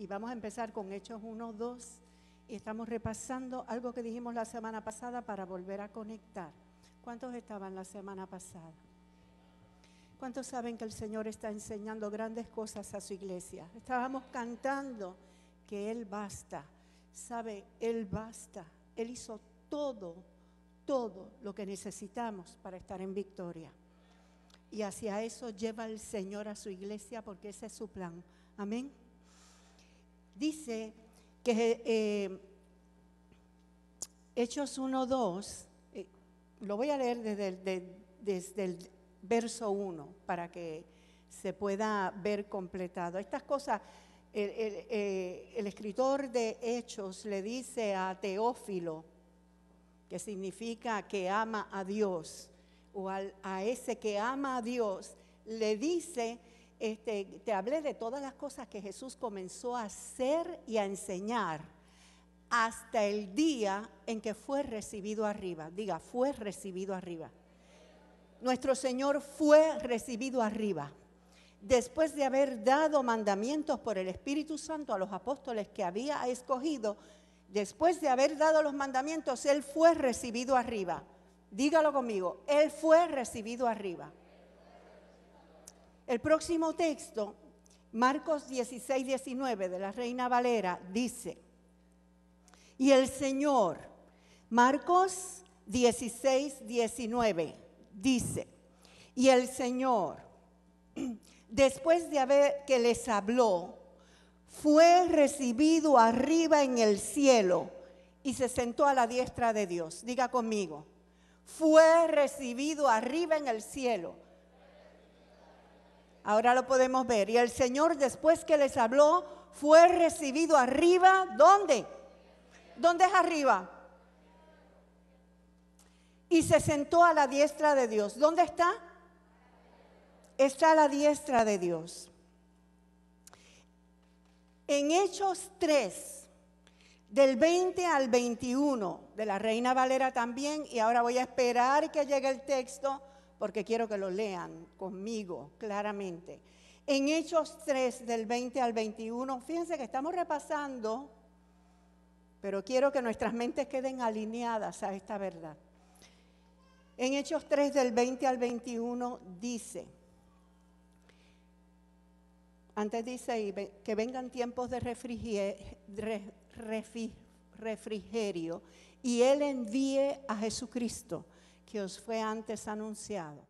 y vamos a empezar con Hechos 1, 2, y estamos repasando algo que dijimos la semana pasada para volver a conectar. ¿Cuántos estaban la semana pasada? ¿Cuántos saben que el Señor está enseñando grandes cosas a su iglesia? Estábamos cantando que Él basta. ¿Sabe? Él basta. Él hizo todo lo que necesitamos para estar en victoria. Y hacia eso lleva el Señor a su iglesia porque ese es su plan. Amén. Dice que Hechos 1, 2, lo voy a leer desde el verso 1 para que se pueda ver completado. Estas cosas, el escritor de Hechos le dice a Teófilo, que significa que ama a Dios, o a ese que ama a Dios, le dice, te hablé de todas las cosas que Jesús comenzó a hacer y a enseñar hasta el día en que fue recibido arriba. Diga, fue recibido arriba. Nuestro Señor fue recibido arriba. Después de haber dado mandamientos por el Espíritu Santo a los apóstoles que había escogido, después de haber dado los mandamientos, Él fue recibido arriba. Dígalo conmigo, Él fue recibido arriba. El próximo texto, Marcos 16, 19 de la Reina Valera, dice, y el Señor, Marcos 16, 19, dice, y el Señor, después de haber que les habló, fue recibido arriba en el cielo y se sentó a la diestra de Dios. Diga conmigo, fue recibido arriba en el cielo. Ahora lo podemos ver. Y el Señor, después que les habló, fue recibido arriba. ¿Dónde? ¿Dónde es arriba? Y se sentó a la diestra de Dios. ¿Dónde está? Está a la diestra de Dios. En Hechos 3, del 20 al 21, de la Reina Valera también, y ahora voy a esperar que llegue el texto, porque quiero que lo lean conmigo claramente. En Hechos 3, del 20 al 21, fíjense que estamos repasando, pero quiero que nuestras mentes queden alineadas a esta verdad. En Hechos 3, del 20 al 21, dice, antes dice, que vengan tiempos de refrigerio, y Él envíe a Jesucristo, que os fue antes anunciado,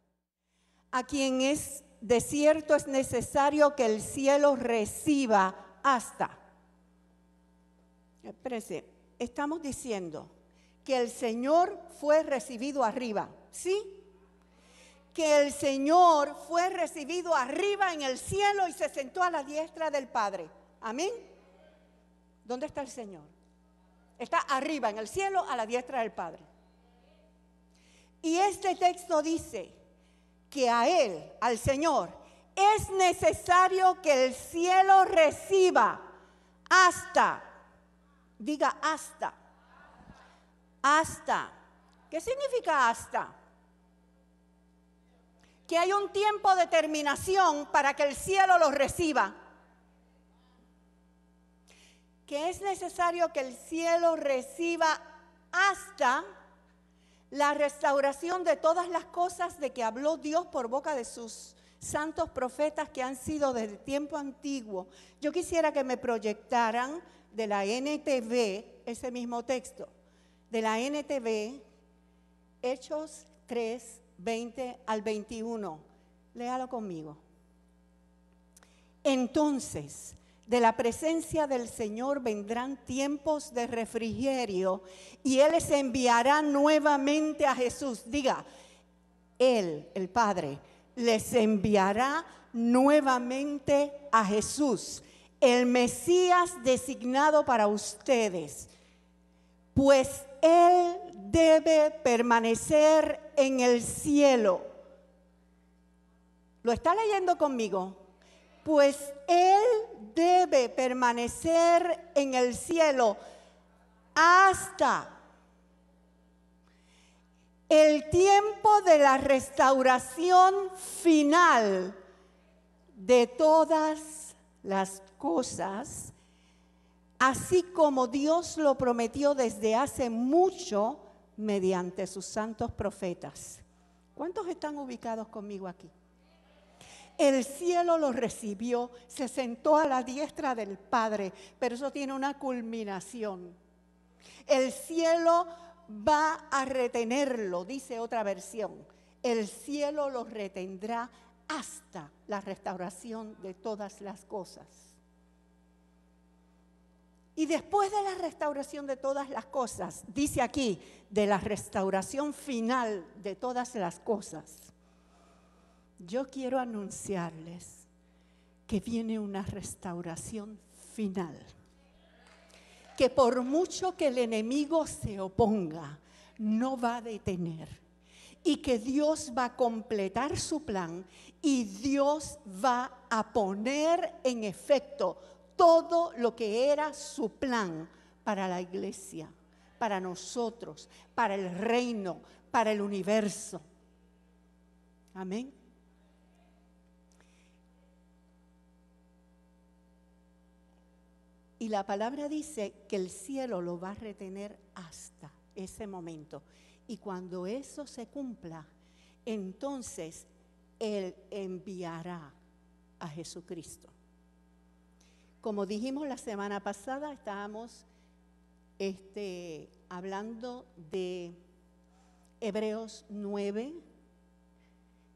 a quien es de cierto es necesario que el cielo reciba hasta. Espérese, estamos diciendo que el Señor fue recibido arriba, ¿sí? Que el Señor fue recibido arriba en el cielo y se sentó a la diestra del Padre. Amén. ¿Dónde está el Señor? Está arriba en el cielo a la diestra del Padre. Y este texto dice que a Él, al Señor, es necesario que el cielo reciba hasta, diga hasta. Hasta. ¿Qué significa hasta? Que hay un tiempo de terminación para que el cielo los reciba. Que es necesario que el cielo reciba hasta la restauración de todas las cosas de que habló Dios por boca de sus santos profetas que han sido desde tiempo antiguo. Yo quisiera que me proyectaran de la NTV ese mismo texto. De la NTV, Hechos 3, 20 al 21. Léalo conmigo. Entonces, de la presencia del Señor vendrán tiempos de refrigerio y Él les enviará nuevamente a Jesús. Diga, Él, el Padre, les enviará nuevamente a Jesús, el Mesías designado para ustedes, pues Él debe permanecer en el cielo. ¿Lo está leyendo conmigo? Pues Él debe permanecer en el cielo hasta el tiempo de la restauración final de todas las cosas así como Dios lo prometió desde hace mucho mediante sus santos profetas. ¿Cuántos están ubicados conmigo aquí? El cielo lo recibió, se sentó a la diestra del Padre, pero eso tiene una culminación. El cielo va a retenerlo, dice otra versión. El cielo lo retendrá hasta la restauración de todas las cosas. Y después de la restauración de todas las cosas, dice aquí, de la restauración final de todas las cosas, yo quiero anunciarles que viene una restauración final. Que por mucho que el enemigo se oponga, no va a detener. Y que Dios va a completar su plan y Dios va a poner en efecto todo lo que era su plan para la iglesia, para nosotros, para el reino, para el universo. Amén. Y la palabra dice que el cielo lo va a retener hasta ese momento. Y cuando eso se cumpla, entonces Él enviará a Jesucristo. Como dijimos la semana pasada, estábamos hablando de Hebreos 9,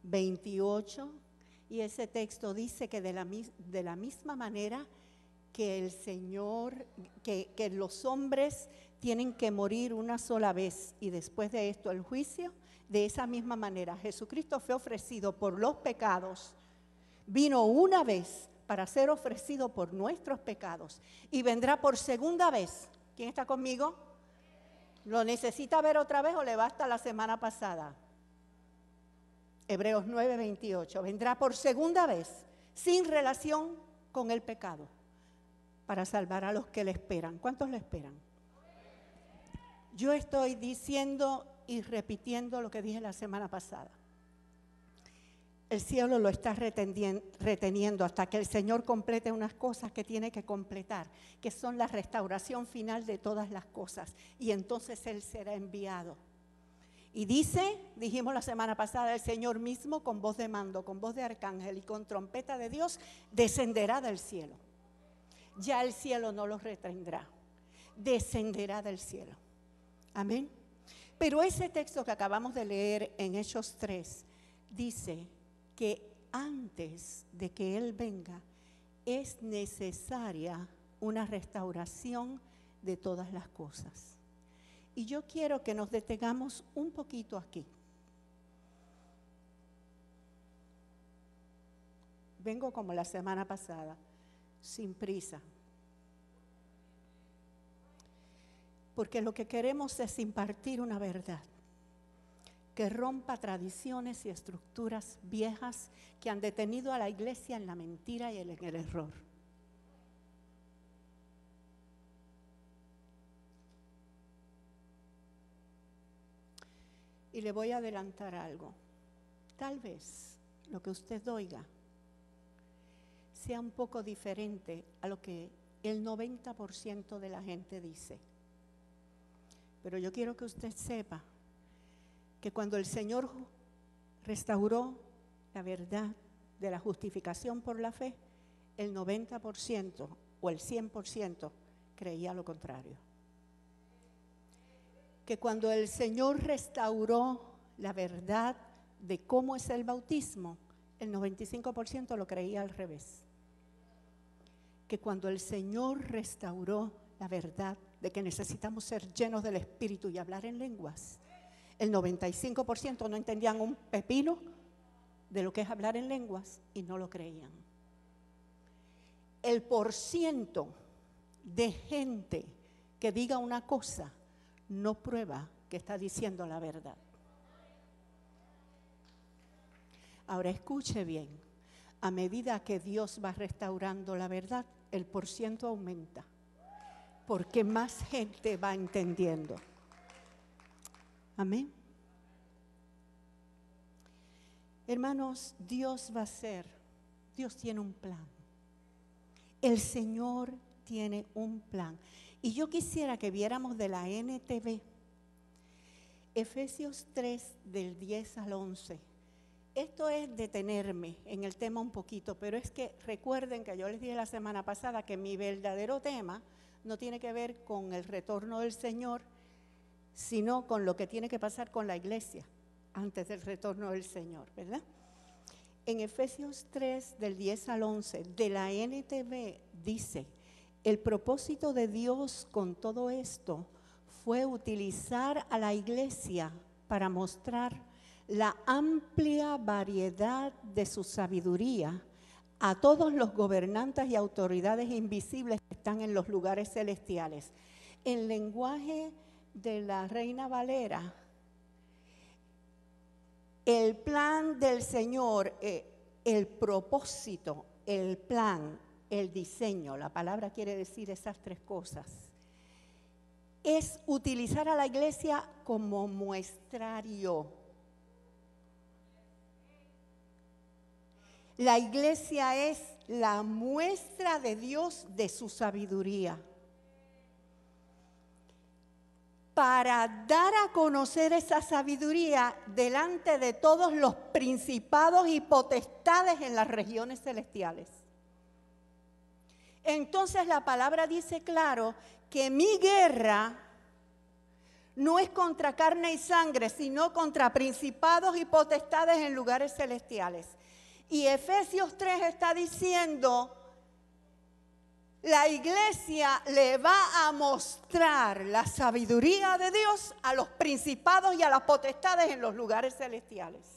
28, y ese texto dice que de la misma manera que el Señor, que los hombres tienen que morir una sola vez y después de esto el juicio, de esa misma manera Jesucristo fue ofrecido por los pecados, vino una vez para ser ofrecido por nuestros pecados y vendrá por segunda vez. ¿Quién está conmigo? ¿Lo necesita ver otra vez o le basta la semana pasada? Hebreos 9, 28. Vendrá por segunda vez sin relación con el pecado para salvar a los que le esperan. ¿Cuántos le esperan? Yo estoy diciendo y repitiendo lo que dije la semana pasada. El cielo lo está reteniendo hasta que el Señor complete unas cosas que tiene que completar, que son la restauración final de todas las cosas. Y entonces Él será enviado. Y dijimos la semana pasada, el Señor mismo con voz de mando, con voz de arcángel y con trompeta de Dios, descenderá del cielo. Ya el cielo no los retendrá, descenderá del cielo. Amén. Pero ese texto que acabamos de leer en Hechos 3 dice que antes de que Él venga es necesaria una restauración de todas las cosas. Y yo quiero que nos detengamos un poquito aquí. Vengo como la semana pasada, sin prisa. Porque lo que queremos es impartir una verdad que rompa tradiciones y estructuras viejas que han detenido a la iglesia en la mentira y en el error. Y le voy a adelantar algo. Tal vez lo que usted oiga sea un poco diferente a lo que el 90% de la gente dice. Pero yo quiero que usted sepa que cuando el Señor restauró la verdad de la justificación por la fe, el 90% o el 100% creía lo contrario. Que cuando el Señor restauró la verdad de cómo es el bautismo, el 95% lo creía al revés. Que cuando el Señor restauró la verdad de que necesitamos ser llenos del Espíritu y hablar en lenguas, el 95% no entendían un pepino de lo que es hablar en lenguas y no lo creían. El porciento de gente que diga una cosa no prueba que está diciendo la verdad. Ahora escuche bien, a medida que Dios va restaurando la verdad, el porciento aumenta, porque más gente va entendiendo. Amén. Hermanos, Dios tiene un plan. El Señor tiene un plan. Y yo quisiera que viéramos de la NTV, Efesios 3, del 10 al 11. Esto es detenerme en el tema un poquito, pero es que recuerden que yo les dije la semana pasada que mi verdadero tema no tiene que ver con el retorno del Señor, sino con lo que tiene que pasar con la iglesia antes del retorno del Señor, ¿verdad? En Efesios 3, del 10 al 11, de la NTV dice: el propósito de Dios con todo esto fue utilizar a la iglesia para mostrar la amplia variedad de su sabiduría a todos los gobernantes y autoridades invisibles que están en los lugares celestiales. En lenguaje de la Reina Valera, el plan del Señor, el propósito, el plan, el diseño, la palabra quiere decir esas tres cosas, es utilizar a la iglesia como muestrario. La iglesia es la muestra de Dios de su sabiduría. Para dar a conocer esa sabiduría delante de todos los principados y potestades en las regiones celestiales. Entonces la palabra dice claro que mi guerra no es contra carne y sangre, sino contra principados y potestades en lugares celestiales. Y Efesios 3 está diciendo: la iglesia le va a mostrar la sabiduría de Dios a los principados y a las potestades en los lugares celestiales.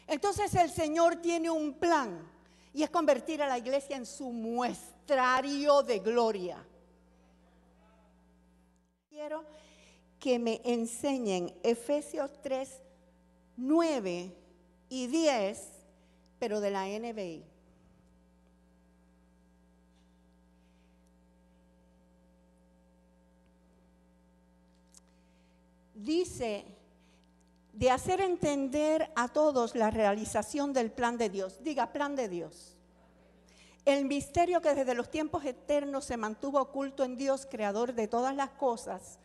Entonces el Señor tiene un plan y es convertir a la iglesia en su muestrario de gloria. Quiero que me enseñen Efesios 3, 9 y 10, pero de la NBI. Dice, de hacer entender a todos la realización del plan de Dios. Diga, plan de Dios. El misterio que desde los tiempos eternos se mantuvo oculto en Dios, creador de todas las cosas.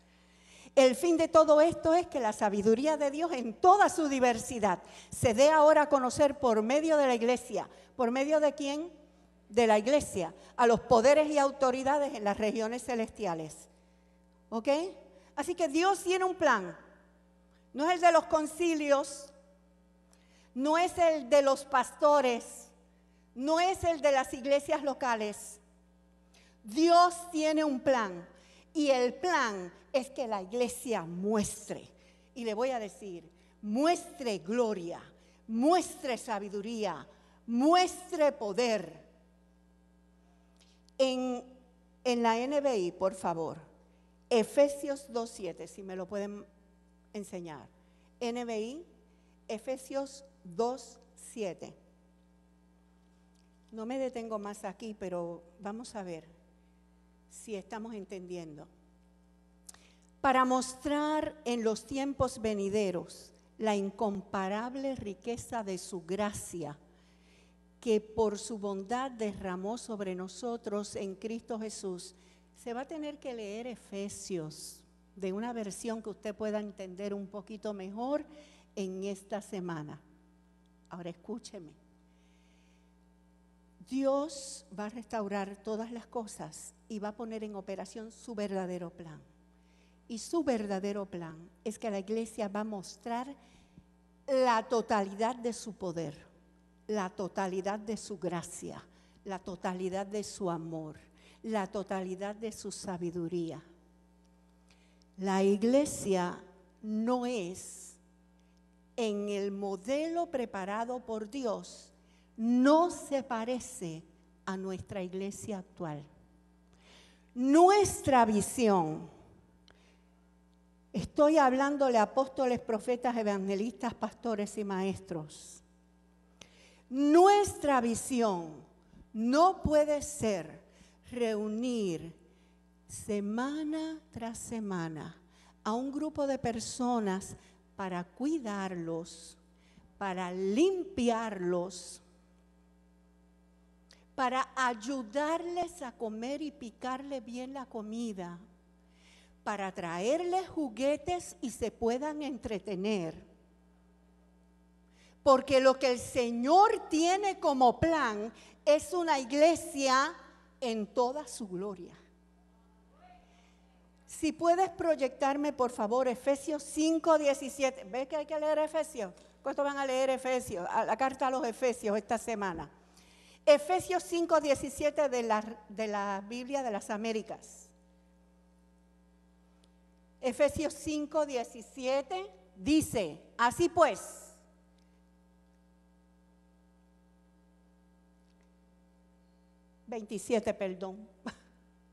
El fin de todo esto es que la sabiduría de Dios en toda su diversidad se dé ahora a conocer por medio de la iglesia. ¿Por medio de quién? De la iglesia, a los poderes y autoridades en las regiones celestiales. ¿Ok? Así que Dios tiene un plan. No es el de los concilios, no es el de los pastores, no es el de las iglesias locales. Dios tiene un plan y el plan es que la iglesia muestre. Y le voy a decir, muestre gloria, muestre sabiduría, muestre poder. En la NBI, por favor, Efesios 2:7, si me lo pueden enseñar. NBI, Efesios 2:7. No me detengo más aquí, pero vamos a ver si estamos entendiendo. Para mostrar en los tiempos venideros la incomparable riqueza de su gracia, que por su bondad derramó sobre nosotros en Cristo Jesús. Se va a tener que leer Efesios de una versión que usted pueda entender un poquito mejor en esta semana. Ahora escúcheme. Dios va a restaurar todas las cosas y va a poner en operación su verdadero plan. Y su verdadero plan es que la iglesia va a mostrar la totalidad de su poder, la totalidad de su gracia, la totalidad de su amor, la totalidad de su sabiduría. La iglesia no es, en el modelo preparado por Dios, no se parece a nuestra iglesia actual. Nuestra visión, estoy hablándole a apóstoles, profetas, evangelistas, pastores y maestros. Nuestra visión no puede ser reunir semana tras semana a un grupo de personas para cuidarlos, para limpiarlos, para ayudarles a comer y picarle bien la comida, para traerles juguetes y se puedan entretener. Porque lo que el Señor tiene como plan es una iglesia en toda su gloria. Si puedes proyectarme, por favor, Efesios 5:17. ¿Ves que hay que leer Efesios? ¿Cuántos van a leer Efesios? La carta a los Efesios esta semana. Efesios 5:17 de la Biblia de las Américas. Efesios 5:17 dice, así pues, 27, perdón,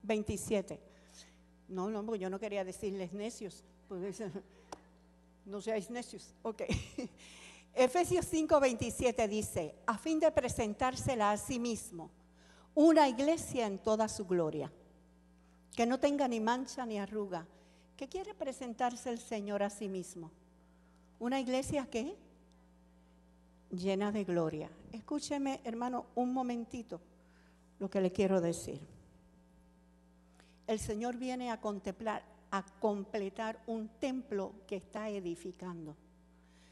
27. No, porque yo no quería decirles necios. Pues, no seáis necios. Ok. Efesios 5:27 dice, a fin de presentársela a sí mismo, una iglesia en toda su gloria, que no tenga ni mancha ni arruga. ¿Qué quiere presentarse el Señor a sí mismo? Una iglesia ¿qué? Llena de gloria. Escúcheme, hermano, un momentito lo que le quiero decir. El Señor viene a completar un templo que está edificando.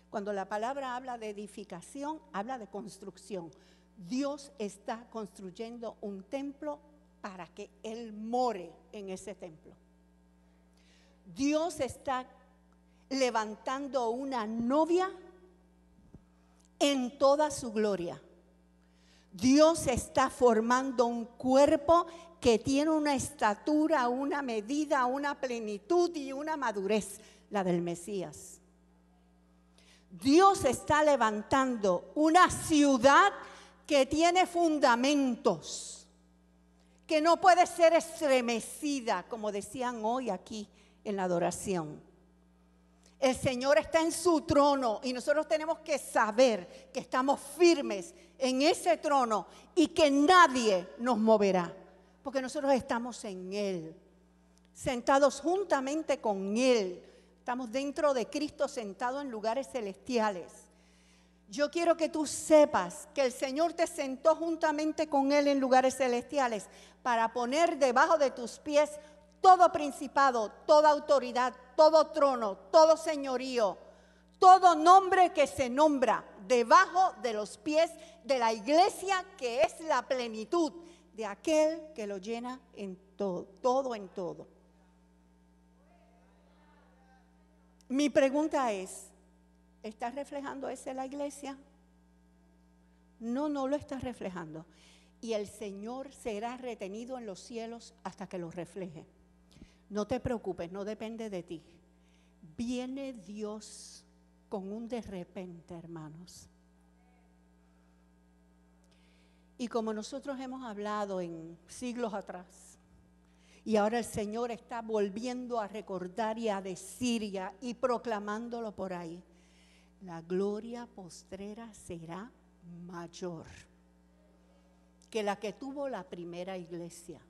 Cuando la palabra habla de edificación, habla de construcción. Dios está construyendo un templo para que Él more en ese templo. Dios está levantando una novia en toda su gloria. Dios está formando un cuerpo que tiene una estatura, una medida, una plenitud y una madurez, la del Mesías. Dios está levantando una ciudad que tiene fundamentos, que no puede ser estremecida, como decían hoy aquí en la adoración. El Señor está en su trono y nosotros tenemos que saber que estamos firmes en ese trono y que nadie nos moverá, porque nosotros estamos en Él, sentados juntamente con Él. Estamos dentro de Cristo, sentados en lugares celestiales. Yo quiero que tú sepas que el Señor te sentó juntamente con Él en lugares celestiales para poner debajo de tus pies todo principado, toda autoridad, todo trono, todo señorío, todo nombre que se nombra debajo de los pies de la iglesia, que es la plenitud de aquel que lo llena en todo, todo en todo. Mi pregunta es, ¿está reflejando eso la iglesia? No, no lo está reflejando. Y el Señor será retenido en los cielos hasta que lo refleje. No te preocupes, no depende de ti. Viene Dios con un de repente, hermanos. Y como nosotros hemos hablado en siglos atrás, y ahora el Señor está volviendo a recordar y a decir y proclamándolo por ahí, la gloria postrera será mayor que la que tuvo la primera iglesia.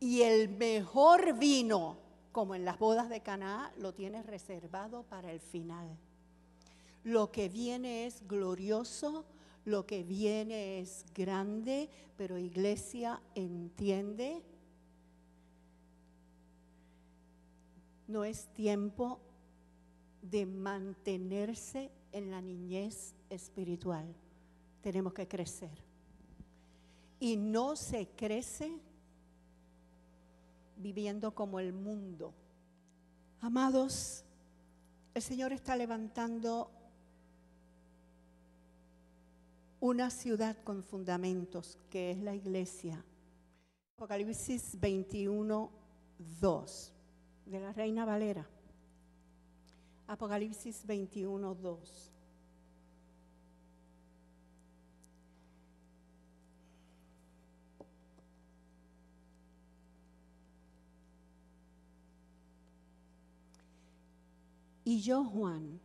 Y el mejor vino, como en las bodas de Caná, lo tiene reservado para el final. Lo que viene es glorioso, lo que viene es grande, pero iglesia, entiende, no es tiempo de mantenerse en la niñez espiritual. Tenemos que crecer. Y no se crece viviendo como el mundo. Amados, el Señor está levantando una ciudad con fundamentos, que es la iglesia. Apocalipsis 21:2, de la Reina Valera. Apocalipsis 21:2. Y yo, Juan,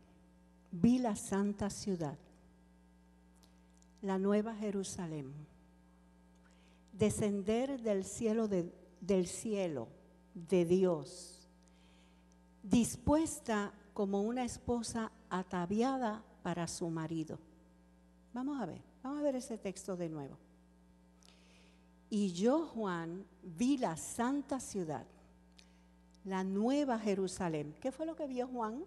vi la santa ciudad, la nueva Jerusalén, descender del cielo de Dios, dispuesta como una esposa ataviada para su marido. Vamos a ver, Vamos a ver ese texto de nuevo. Y yo, Juan, vi la santa ciudad, la nueva Jerusalén. ¿Qué fue lo que vio Juan?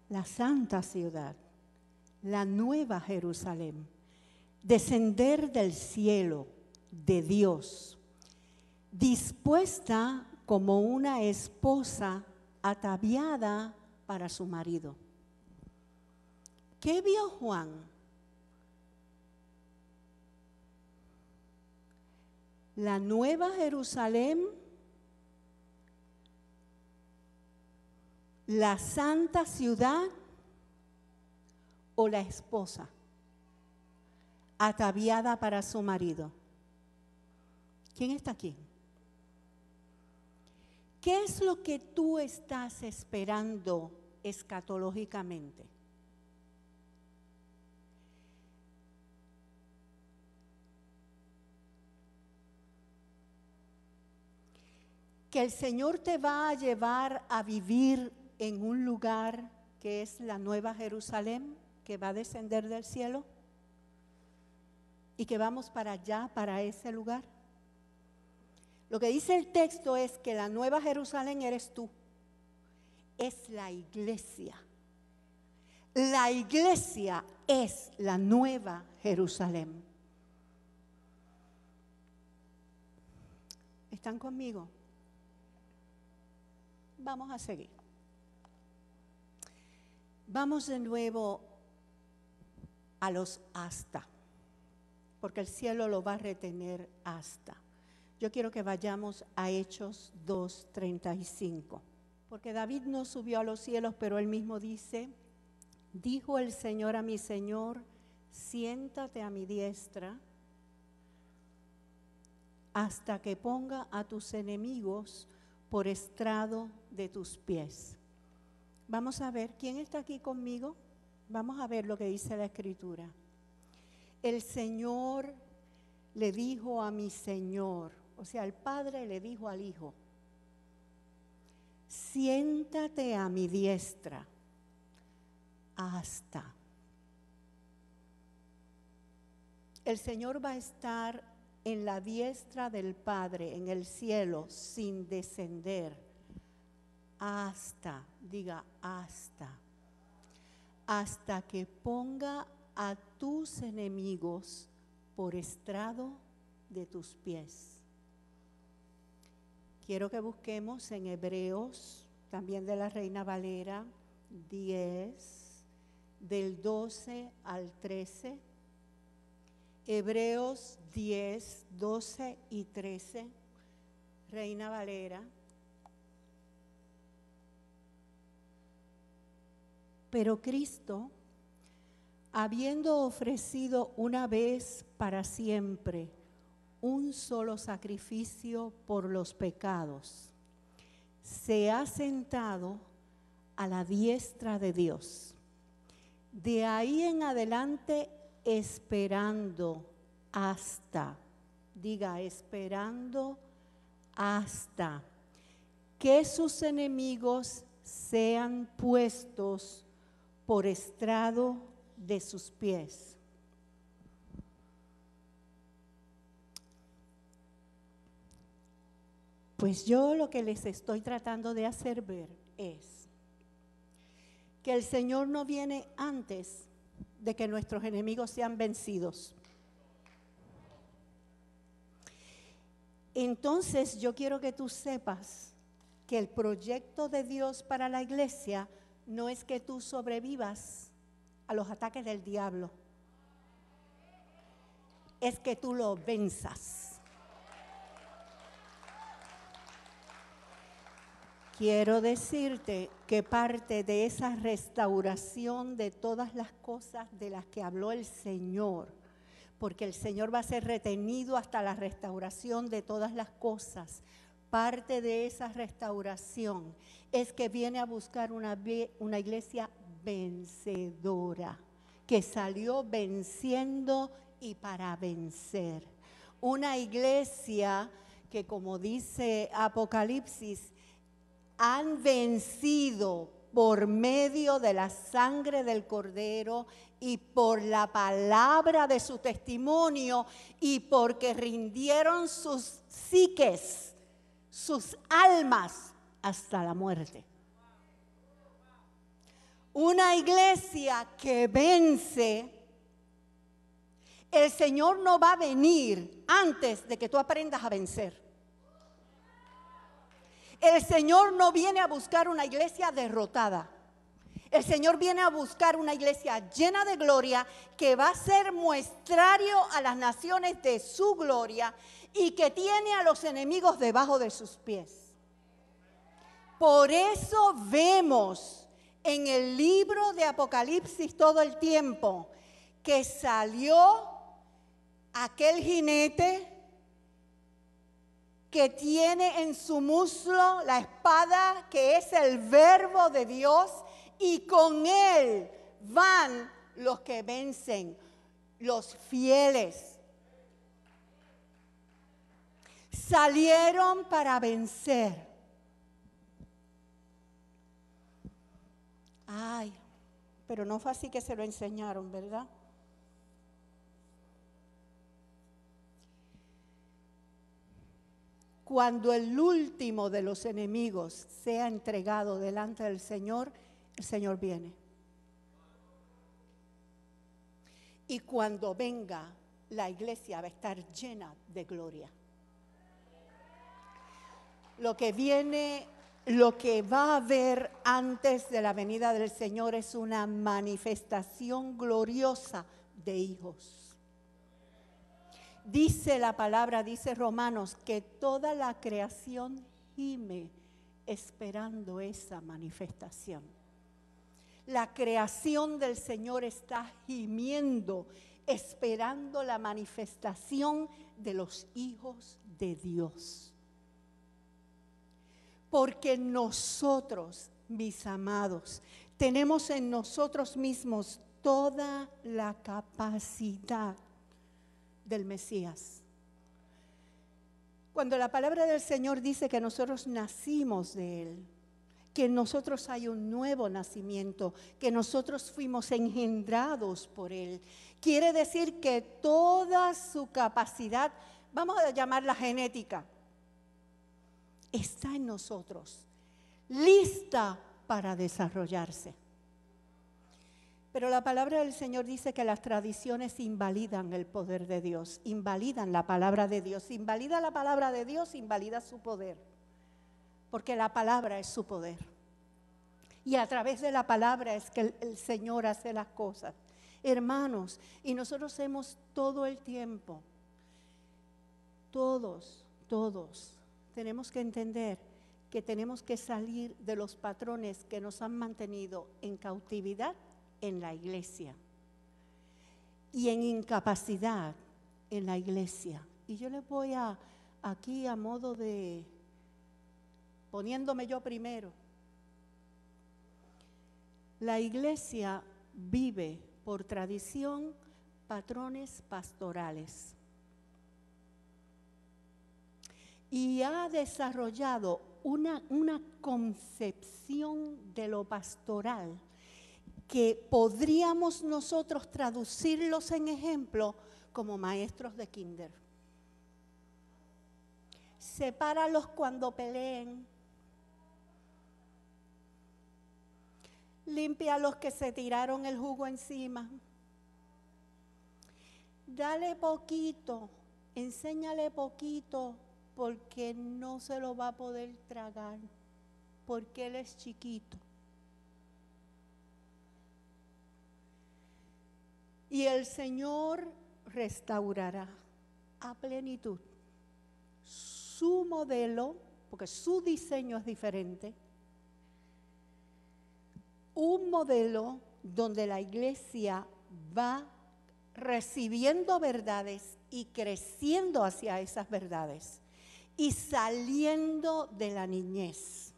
La santa ciudad, la nueva Jerusalén, descender del cielo de Dios, dispuesta como una esposa ataviada para su marido. ¿Qué vio Juan? La nueva Jerusalén, la santa ciudad o la esposa ataviada para su marido. ¿Quién está aquí? ¿Qué es lo que tú estás esperando escatológicamente? Que el Señor te va a llevar a vivir en un lugar que es la nueva Jerusalén, que va a descender del cielo, y que vamos para allá, para ese lugar. Lo que dice el texto es que la nueva Jerusalén eres tú, es la iglesia. La iglesia es la nueva Jerusalén. ¿Están conmigo? Vamos a seguir. Vamos de nuevo a los hasta, porque el cielo lo va a retener hasta. Yo quiero que vayamos a Hechos 2:35, porque David no subió a los cielos, pero él mismo dice, dijo el Señor a mi Señor, siéntate a mi diestra hasta que ponga a tus enemigos por estrado de tus pies. Vamos a ver, ¿quién está aquí conmigo? Vamos a ver lo que dice la Escritura. El Señor le dijo a mi Señor, o sea, el Padre le dijo al Hijo, siéntate a mi diestra hasta. El Señor va a estar en la diestra del Padre, en el cielo, sin descender, hasta, diga hasta que ponga a tus enemigos por estrado de tus pies. Quiero que busquemos en Hebreos, también de la Reina Valera, 10, del 12 al 13. Hebreos 10, 12 y 13, Reina Valera. Pero Cristo, habiendo ofrecido una vez para siempre un solo sacrificio por los pecados, se ha sentado a la diestra de Dios. De ahí en adelante, esperando hasta, diga, esperando hasta que sus enemigos sean puestos por estrado de sus pies. Pues yo lo que les estoy tratando de hacer ver es que el Señor no viene antes de que nuestros enemigos sean vencidos. Entonces yo quiero que tú sepas que el proyecto de Dios para la iglesia no es que tú sobrevivas a los ataques del diablo, es que tú lo venzas. Quiero decirte que parte de esa restauración de todas las cosas de las que habló el Señor, porque el Señor va a ser retenido hasta la restauración de todas las cosas, parte de esa restauración es que viene a buscar una iglesia vencedora, que salió venciendo y para vencer. Una iglesia que, como dice Apocalipsis, han vencido por medio de la sangre del Cordero y por la palabra de su testimonio y porque rindieron sus psiques, sus almas hasta la muerte. Una iglesia que vence, el Señor no va a venir antes de que tú aprendas a vencer. El Señor no viene a buscar una iglesia derrotada. El Señor viene a buscar una iglesia llena de gloria que va a ser muestrario a las naciones de su gloria y que tiene a los enemigos debajo de sus pies. Por eso vemos en el libro de Apocalipsis todo el tiempo que salió aquel jinete que tiene en su muslo la espada que es el verbo de Dios y con él van los que vencen, los fieles. Salieron para vencer. Ay, pero no fue así que se lo enseñaron, ¿verdad? Cuando el último de los enemigos sea entregado delante del Señor, el Señor viene. Y cuando venga, la iglesia va a estar llena de gloria. Lo que viene, lo que va a haber antes de la venida del Señor es una manifestación gloriosa de hijos. Dice la palabra, dice Romanos, que toda la creación gime esperando esa manifestación. La creación del Señor está gimiendo, esperando la manifestación de los hijos de Dios. Porque nosotros, mis amados, tenemos en nosotros mismos toda la capacidad del Mesías. Cuando la palabra del Señor dice que nosotros nacimos de Él, que en nosotros hay un nuevo nacimiento, que nosotros fuimos engendrados por Él, quiere decir que toda su capacidad, vamos a llamarla genética, está en nosotros, lista para desarrollarse. Pero la palabra del Señor dice que las tradiciones invalidan el poder de Dios, invalidan la palabra de Dios. Invalida la palabra de Dios, invalida su poder, porque la palabra es su poder. Y a través de la palabra es que el Señor hace las cosas. Hermanos, y nosotros hemos todo el tiempo, todos, tenemos que entender que tenemos que salir de los patrones que nos han mantenido en cautividad en la iglesia y en incapacidad en la iglesia. Y yo les voy aquí a modo de, poniéndome yo primero, la iglesia vive por tradición patrones pastorales y ha desarrollado una concepción de lo pastoral que podríamos nosotros traducirlos en ejemplo como maestros de kinder. Sepáralos cuando peleen. Limpia a los que se tiraron el jugo encima. Dale poquito, enséñale poquito, porque no se lo va a poder tragar, porque él es chiquito. Y el Señor restaurará a plenitud su modelo, porque su diseño es diferente, un modelo donde la iglesia va recibiendo verdades y creciendo hacia esas verdades y saliendo de la niñez.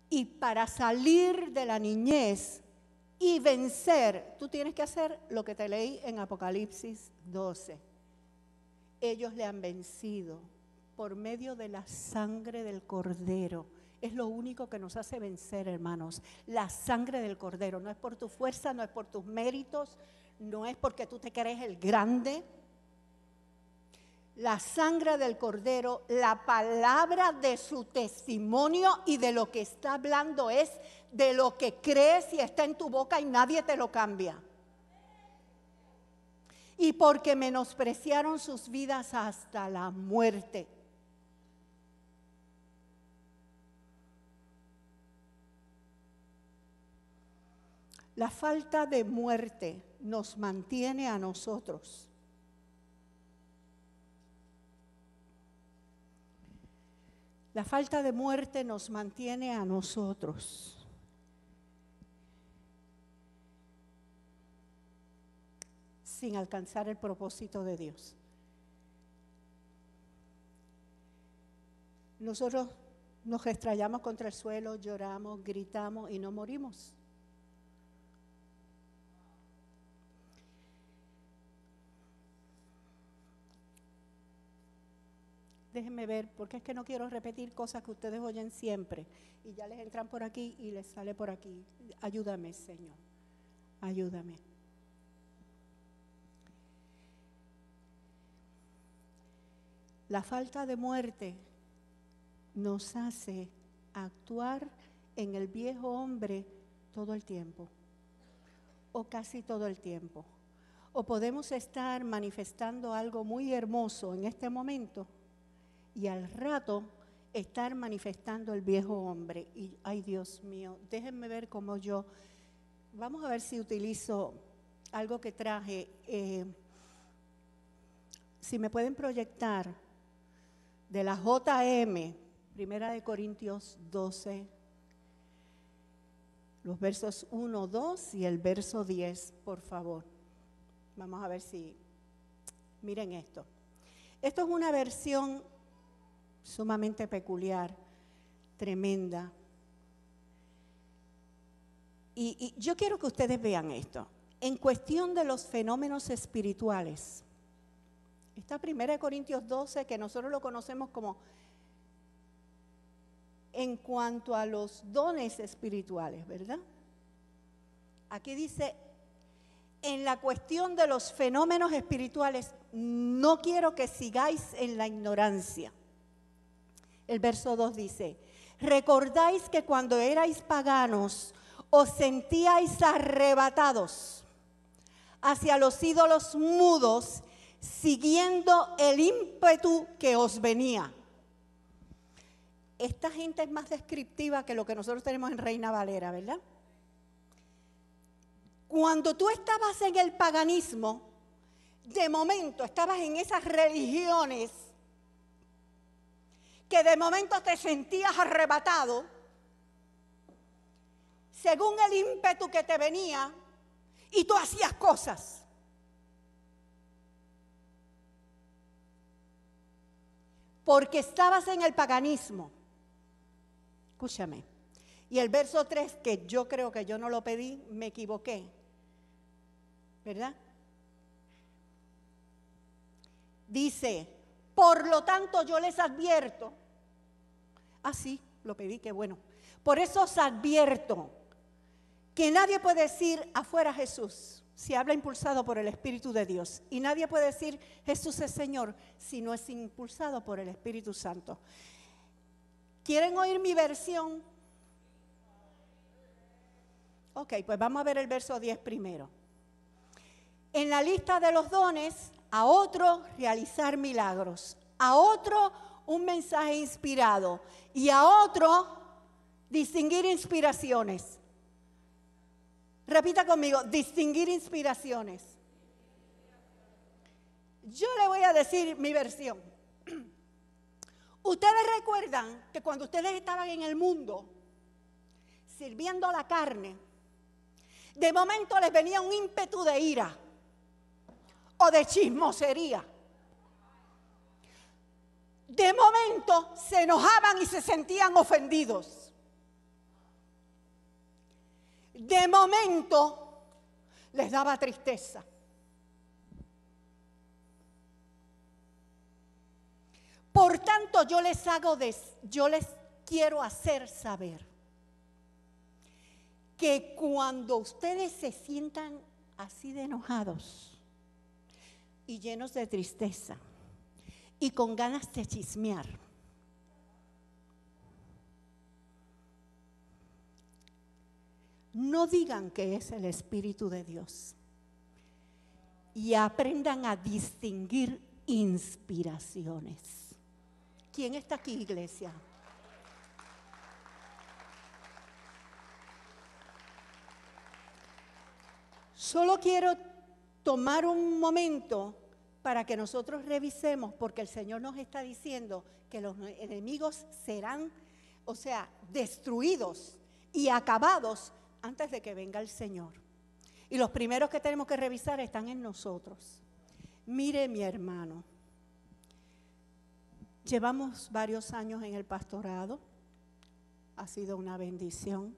Y para salir de la niñez y vencer, tú tienes que hacer lo que te leí en Apocalipsis 12. Ellos le han vencido por medio de la sangre del Cordero Es lo único que nos hace vencer, hermanos. La sangre del Cordero. No es por tu fuerza, no es por tus méritos, no es porque tú te crees el grande. La sangre del Cordero, la palabra de su testimonio y de lo que está hablando es de lo que crees y está en tu boca y nadie te lo cambia. Y porque menospreciaron sus vidas hasta la muerte. La falta de muerte nos mantiene a nosotros. La falta de muerte nos mantiene a nosotros. Sin alcanzar el propósito de Dios. Nosotros nos estrellamos contra el suelo, lloramos, gritamos y no morimos. Déjenme ver, porque es que no quiero repetir cosas que ustedes oyen siempre. Y ya les entran por aquí y les sale por aquí. Ayúdame, Señor. Ayúdame. La falta de muerte nos hace actuar en el viejo hombre todo el tiempo. O casi todo el tiempo. O podemos estar manifestando algo muy hermoso en este momento y al rato estar manifestando el viejo hombre. Y, ay Dios mío, déjenme ver cómo yo, vamos a ver si utilizo algo que traje. Si me pueden proyectar de la JM, Primera de Corintios 12, los versos 1, 2 y el verso 10, por favor. Vamos a ver si, miren esto. Esto es una versión sumamente peculiar, tremenda. Y yo quiero que ustedes vean esto. En cuestión de los fenómenos espirituales, esta 1 Corintios 12, que nosotros lo conocemos como en cuanto a los dones espirituales, ¿verdad? Aquí dice, en la cuestión de los fenómenos espirituales, no quiero que sigáis en la ignorancia. El verso 2 dice, recordáis que cuando erais paganos os sentíais arrebatados hacia los ídolos mudos, siguiendo el ímpetu que os venía. Esta gente es más descriptiva que lo que nosotros tenemos en Reina Valera, ¿verdad? Cuando tú estabas en el paganismo, de momento estabas en esas religiones que de momento te sentías arrebatado, según el ímpetu que te venía, y tú hacías cosas. Porque estabas en el paganismo. Escúchame. Y el verso 3, que yo creo que yo no lo pedí, me equivoqué. ¿Verdad? Dice, por lo tanto yo les advierto. Ah, sí, lo pedí, qué bueno. Por eso os advierto que nadie puede decir afuera Jesús si habla impulsado por el Espíritu de Dios. Y nadie puede decir Jesús es Señor si no es impulsado por el Espíritu Santo. ¿Quieren oír mi versión? Ok, pues vamos a ver el verso 10 primero. En la lista de los dones, a otro realizar milagros, a otro un mensaje inspirado y a otro distinguir inspiraciones. Repita conmigo, distinguir inspiraciones. Yo le voy a decir mi versión. Ustedes recuerdan que cuando ustedes estaban en el mundo sirviendo la carne, de momento les venía un ímpetu de ira o de chismosería. De momento se enojaban y se sentían ofendidos. De momento les daba tristeza. Por tanto, yo les quiero hacer saber que cuando ustedes se sientan así de enojados y llenos de tristeza y con ganas de chismear, no digan que es el Espíritu de Dios y aprendan a distinguir inspiraciones. ¿Quién está aquí, iglesia? Solo quiero tomar un momento para que nosotros revisemos, porque el Señor nos está diciendo que los enemigos serán, destruidos y acabados antes de que venga el Señor. Y los primeros que tenemos que revisar están en nosotros. Mire, mi hermano, llevamos varios años en el pastorado, ha sido una bendición.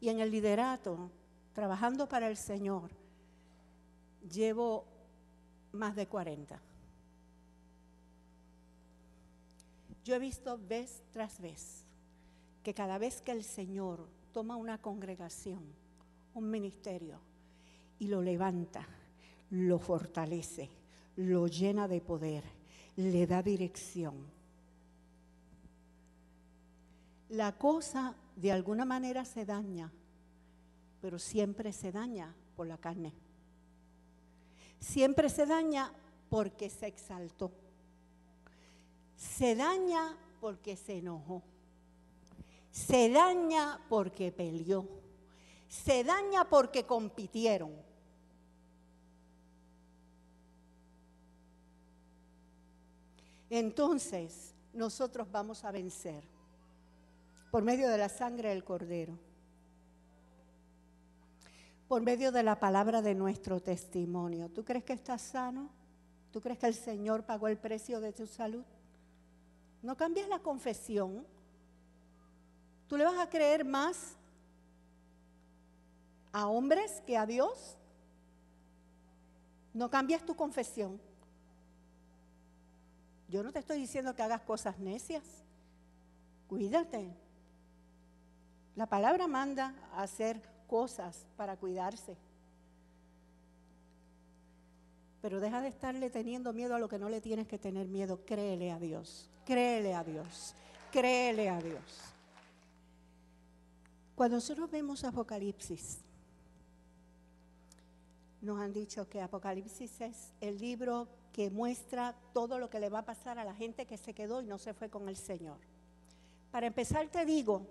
Y en el liderato, trabajando para el Señor, llevo más de 40. Yo he visto vez tras vez que cada vez que el Señor toma una congregación, un ministerio, y lo levanta, lo fortalece, lo llena de poder, le da dirección, la cosa de alguna manera se daña, pero siempre se daña por la carne. Siempre se daña porque se exaltó. Se daña porque se enojó. Se daña porque peleó. Se daña porque compitieron. Entonces, nosotros vamos a vencer por medio de la sangre del Cordero, por medio de la palabra de nuestro testimonio. ¿Tú crees que estás sano? ¿Tú crees que el Señor pagó el precio de tu salud? No cambies la confesión. ¿Tú le vas a creer más a hombres que a Dios? No cambies tu confesión. Yo no te estoy diciendo que hagas cosas necias. Cuídate. La palabra manda a hacer cosas para cuidarse. Pero deja de estarle teniendo miedo a lo que no le tienes que tener miedo. Créele a Dios, créele a Dios, créele a Dios. Cuando nosotros vemos Apocalipsis, nos han dicho que Apocalipsis es el libro que muestra todo lo que le va a pasar a la gente que se quedó y no se fue con el Señor. Para empezar te digo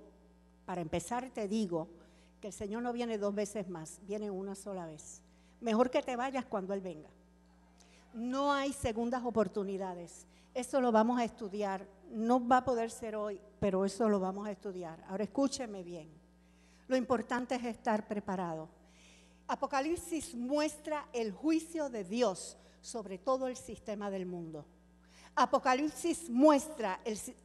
que el Señor no viene 2 veces más, viene una sola vez. Mejor que te vayas cuando Él venga. No hay segundas oportunidades. Eso lo vamos a estudiar. No va a poder ser hoy, pero eso lo vamos a estudiar. Ahora escúcheme bien. Lo importante es estar preparado. Apocalipsis muestra el juicio de Dios sobre todo el sistema del mundo. Apocalipsis muestra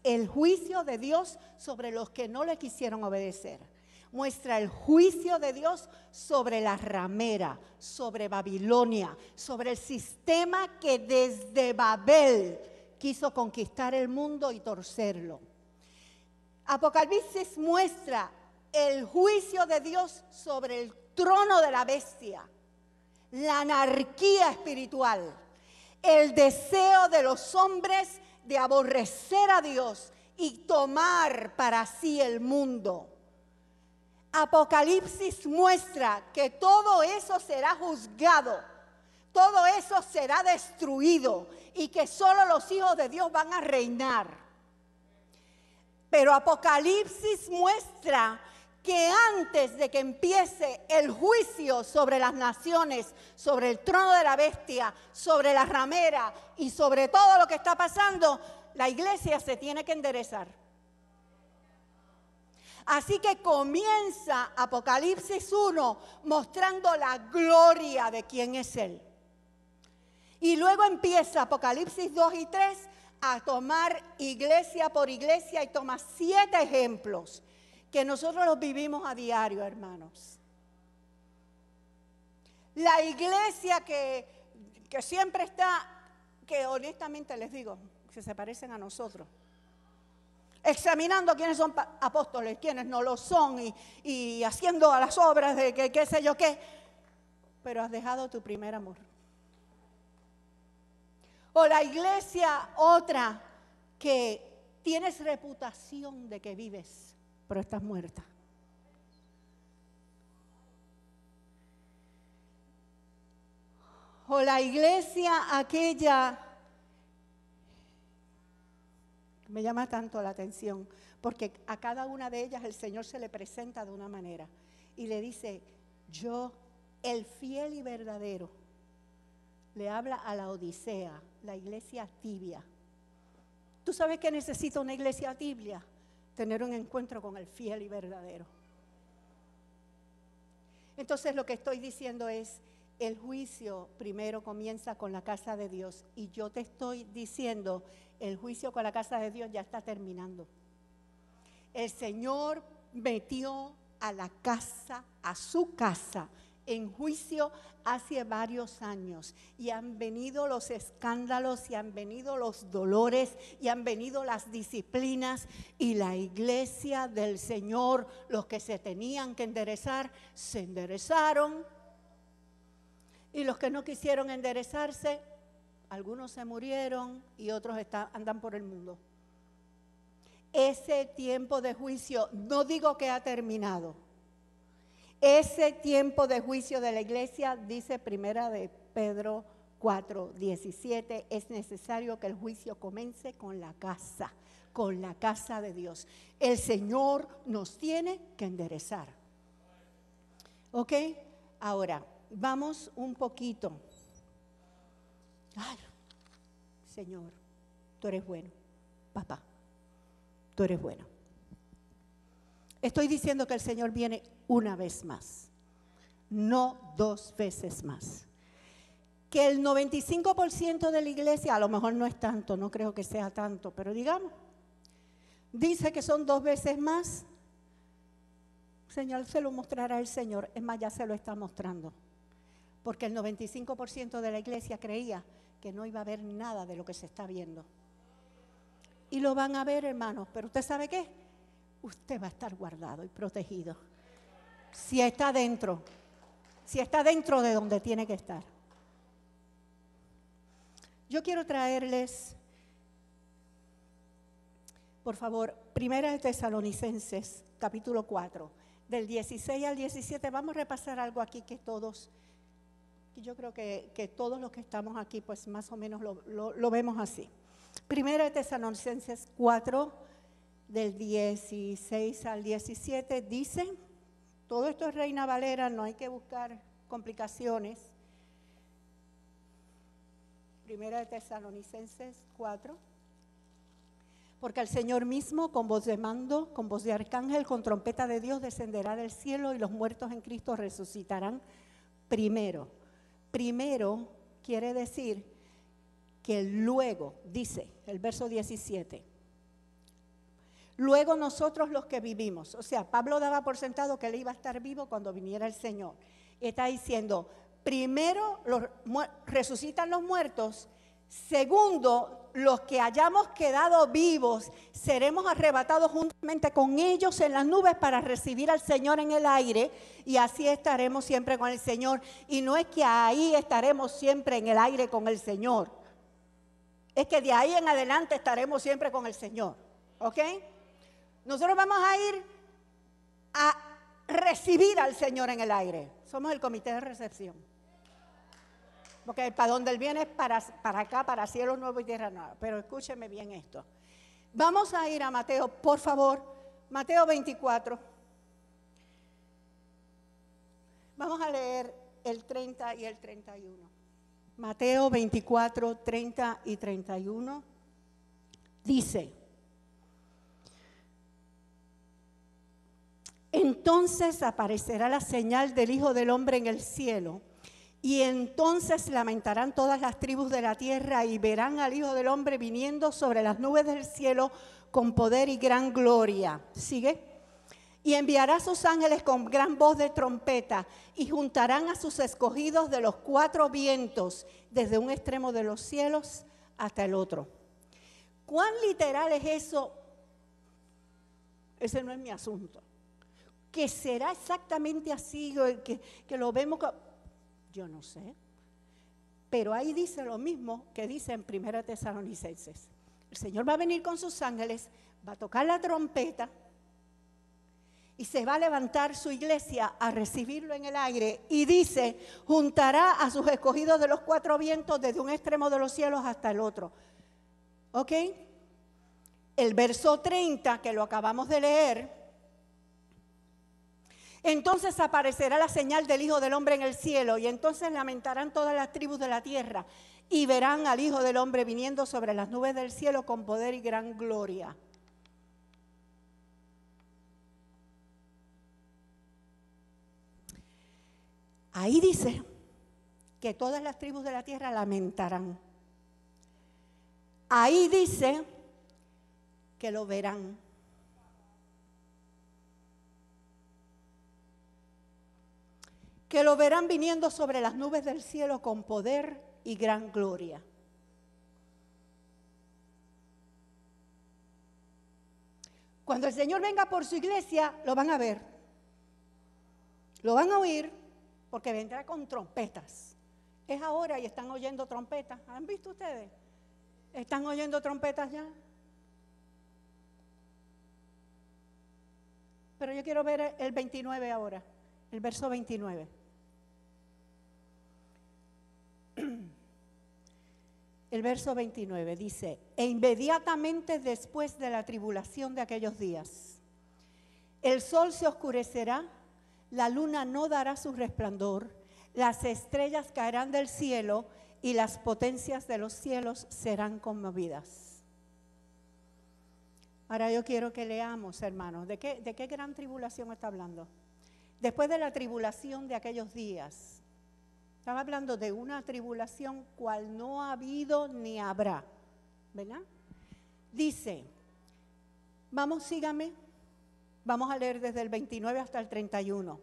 el juicio de Dios sobre los que no le quisieron obedecer. Muestra el juicio de Dios sobre la ramera, sobre Babilonia, sobre el sistema que desde Babel quiso conquistar el mundo y torcerlo. Apocalipsis muestra el juicio de Dios sobre el trono de la bestia, la anarquía espiritual, el deseo de los hombres de aborrecer a Dios y tomar para sí el mundo. Apocalipsis muestra que todo eso será juzgado, todo eso será destruido y que solo los hijos de Dios van a reinar. Pero Apocalipsis muestra que antes de que empiece el juicio sobre las naciones, sobre el trono de la bestia, sobre la ramera y sobre todo lo que está pasando, la iglesia se tiene que enderezar. Así que comienza Apocalipsis 1 mostrando la gloria de quién es Él. Y luego empieza Apocalipsis 2 y 3 a tomar iglesia por iglesia y toma 7 ejemplos que nosotros los vivimos a diario, hermanos. La iglesia que siempre está, que honestamente les digo, que se parecen a nosotros. examinando quiénes son apóstoles, quiénes no lo son y haciendo a las obras de que qué sé yo qué, pero has dejado tu primer amor. O la iglesia, otra, que tienes reputación de que vives, pero estás muerta. O la iglesia aquella, me llama tanto la atención, porque a cada una de ellas el Señor se le presenta de una manera y le dice, yo, el fiel y verdadero, le habla a la Odisea, la iglesia tibia. ¿Tú sabes qué necesita una iglesia tibia? Tener un encuentro con el fiel y verdadero. Entonces lo que estoy diciendo es, el juicio primero comienza con la casa de Dios. Y yo te estoy diciendo, el juicio con la casa de Dios ya está terminando. El Señor metió a la casa, a su casa, en juicio hace varios años. Y han venido los escándalos, y han venido los dolores, y han venido las disciplinas. Y la iglesia del Señor, los que se tenían que enderezar, se enderezaron. Y los que no quisieron enderezarse, algunos se murieron y otros andan por el mundo. Ese tiempo de juicio, no digo que ha terminado. Ese tiempo de juicio de la iglesia, dice Primera de Pedro 4:17, es necesario que el juicio comience con la casa de Dios. El Señor nos tiene que enderezar. ¿Ok? Ahora, vamos un poquito. Ay, Señor, tú eres bueno. Papá, tú eres bueno. Estoy diciendo que el Señor viene una vez más, no 2 veces más. Que el 95% de la iglesia, a lo mejor no es tanto, no creo que sea tanto, pero digamos, dice que son 2 veces más. Señor, se lo mostrará el Señor. Es más, ya se lo está mostrando. Porque el 95% de la iglesia creía que no iba a haber nada de lo que se está viendo. Y lo van a ver, hermanos, pero ¿usted sabe qué? Usted va a estar guardado y protegido. Si está dentro de donde tiene que estar. Yo quiero traerles, por favor, Primera de Tesalonicenses, capítulo 4, del 16 al 17. Vamos a repasar algo aquí que todos, yo creo que todos los que estamos aquí, pues más o menos lo vemos así. Primera de Tesalonicenses 4, del 16 al 17, dice, todo esto es Reina Valera, no hay que buscar complicaciones. Primera de Tesalonicenses 4. Porque el Señor mismo, con voz de mando, con voz de arcángel, con trompeta de Dios, descenderá del cielo y los muertos en Cristo resucitarán primero. Primero quiere decir que luego, dice el verso 17, luego nosotros los que vivimos, o sea, Pablo daba por sentado que él iba a estar vivo cuando viniera el Señor. Y está diciendo, primero resucitan los muertos, segundo, los que hayamos quedado vivos, seremos arrebatados juntamente con ellos en las nubes para recibir al Señor en el aire, y así estaremos siempre con el Señor. Y no es que ahí estaremos siempre en el aire con el Señor, es que de ahí en adelante estaremos siempre con el Señor, ¿ok? Nosotros vamos a ir a recibir al Señor en el aire. Somos el comité de recepción. Porque para donde Él viene es para acá, para cielo nuevo y tierra nueva. Pero escúcheme bien esto. Vamos a ir a Mateo, por favor. Mateo 24. Vamos a leer el 30 y el 31. Mateo 24, 30 y 31. Dice, entonces aparecerá la señal del Hijo del Hombre en el cielo, y entonces lamentarán todas las tribus de la tierra y verán al Hijo del Hombre viniendo sobre las nubes del cielo con poder y gran gloria. ¿Sigue? Y enviará a sus ángeles con gran voz de trompeta y juntarán a sus escogidos de los 4 vientos, desde un extremo de los cielos hasta el otro. ¿Cuán literal es eso ese no es mi asunto. Que será exactamente así, que lo vemos, yo no sé. Pero ahí dice lo mismo que dice en 1 Tesalonicenses. El Señor va a venir con sus ángeles, va a tocar la trompeta y se va a levantar su iglesia a recibirlo en el aire. Y dice, juntará a sus escogidos de los cuatro vientos desde un extremo de los cielos hasta el otro. ¿Ok? El verso 30, que lo acabamos de leer. Entonces aparecerá la señal del Hijo del Hombre en el cielo, y entonces lamentarán todas las tribus de la tierra, y verán al Hijo del Hombre viniendo sobre las nubes del cielo con poder y gran gloria. Ahí dice que todas las tribus de la tierra lamentarán. Ahí dice que lo verán. Que lo verán viniendo sobre las nubes del cielo con poder y gran gloria. Cuando el Señor venga por su iglesia, lo van a ver. Lo van a oír, porque vendrá con trompetas. Es ahora y están oyendo trompetas. ¿Han visto ustedes? ¿Están oyendo trompetas ya? Pero yo quiero ver el 29 ahora, el verso 29. El verso 29 dice, e inmediatamente después de la tribulación de aquellos días, el sol se oscurecerá, la luna no dará su resplandor, las estrellas caerán del cielo y las potencias de los cielos serán conmovidas. Ahora yo quiero que leamos, hermanos, ¿de qué gran tribulación está hablando? Después de la tribulación de aquellos días, estaba hablando de una tribulación cual no ha habido ni habrá, ¿verdad? Dice, vamos, sígame, vamos a leer desde el 29 hasta el 31.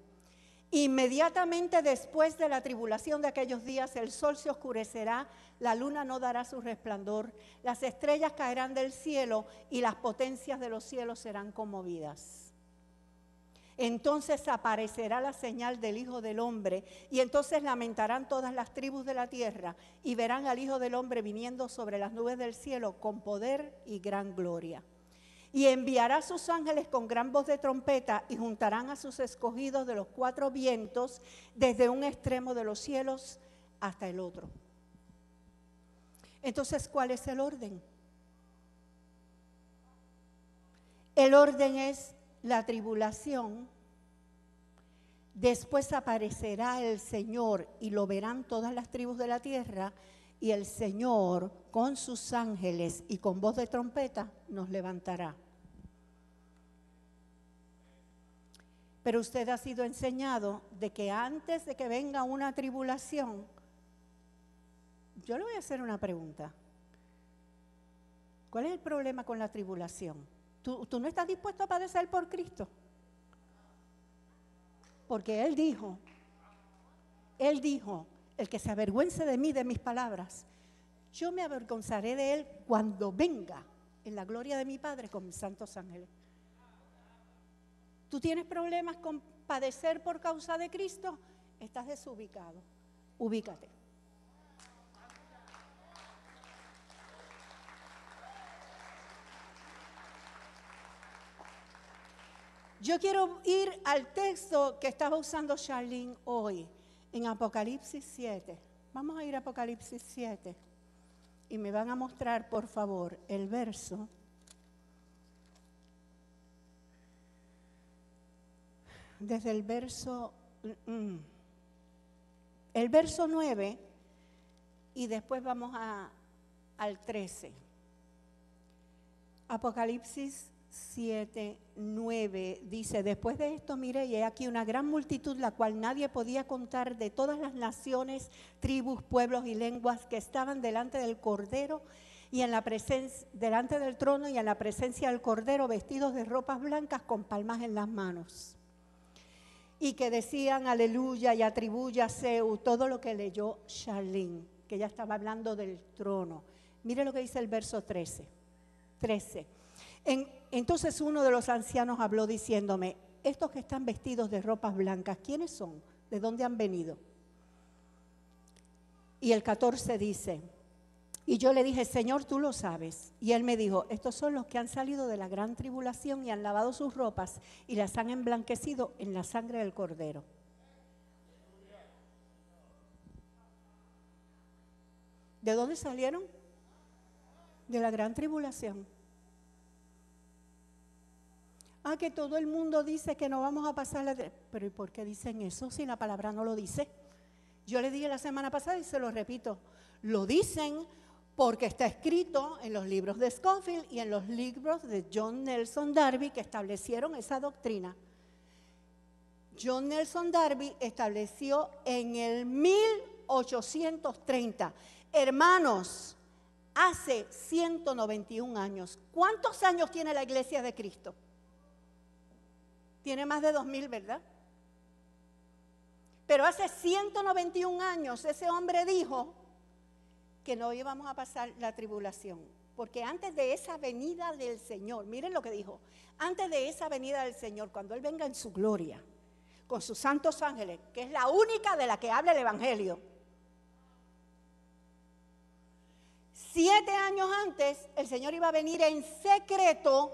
Inmediatamente después de la tribulación de aquellos días, el sol se oscurecerá, la luna no dará su resplandor, las estrellas caerán del cielo y las potencias de los cielos serán conmovidas. Entonces aparecerá la señal del Hijo del Hombre, y entonces lamentarán todas las tribus de la tierra, y verán al Hijo del Hombre viniendo sobre las nubes del cielo con poder y gran gloria. Y enviará a sus ángeles con gran voz de trompeta, y juntarán a sus escogidos de los cuatro vientos, desde un extremo de los cielos hasta el otro. Entonces, ¿cuál es el orden? El orden es la tribulación. Después aparecerá el Señor y lo verán todas las tribus de la tierra, y el Señor con sus ángeles y con voz de trompeta nos levantará. Pero usted ha sido enseñado de que antes de que venga una tribulación, yo le voy a hacer una pregunta. ¿Cuál es el problema con la tribulación? ¿Tú no estás dispuesto a padecer por Cristo? Porque Él dijo, el que se avergüence de mí, de mis palabras, yo me avergonzaré de Él cuando venga en la gloria de mi Padre con mis santos ángeles. ¿Tú tienes problemas con padecer por causa de Cristo? Estás desubicado. Ubícate. Yo quiero ir al texto que estaba usando Charlene hoy, en Apocalipsis 7. Vamos a ir a Apocalipsis 7 y me van a mostrar, por favor, el verso. Desde el verso 9 y después vamos al 13. Apocalipsis 7, 9 dice, después de esto miré y he aquí una gran multitud, la cual nadie podía contar, de todas las naciones, tribus, pueblos y lenguas, que estaban delante del Cordero y en la presencia, delante del trono y en la presencia del Cordero, vestidos de ropas blancas con palmas en las manos. Y que decían aleluya y atribuya Seu, todo lo que leyó Charlene, que ya estaba hablando del trono. Mire lo que dice el verso 13. Entonces uno de los ancianos habló diciéndome, estos que están vestidos de ropas blancas, ¿quiénes son? ¿De dónde han venido? Y el 14 dice, y yo le dije, Señor, tú lo sabes. Y él me dijo, estos son los que han salido de la gran tribulación y han lavado sus ropas y las han emblanquecido en la sangre del Cordero. ¿De dónde salieron? De la gran tribulación. Que todo el mundo dice que no vamos a pasar la... Pero ¿y por qué dicen eso si la palabra no lo dice? Yo le dije la semana pasada y se lo repito. Lo dicen porque está escrito en los libros de Scofield y en los libros de John Nelson Darby que establecieron esa doctrina. John Nelson Darby estableció en el 1830. Hermanos, hace 191 años. ¿Cuántos años tiene la Iglesia de Cristo? Tiene más de 2000, ¿verdad? Pero hace 191 años ese hombre dijo que no íbamos a pasar la tribulación. Porque antes de esa venida del Señor, miren lo que dijo, antes de esa venida del Señor, cuando Él venga en su gloria, con sus santos ángeles, que es la única de la que habla el Evangelio, 7 años antes, el Señor iba a venir en secreto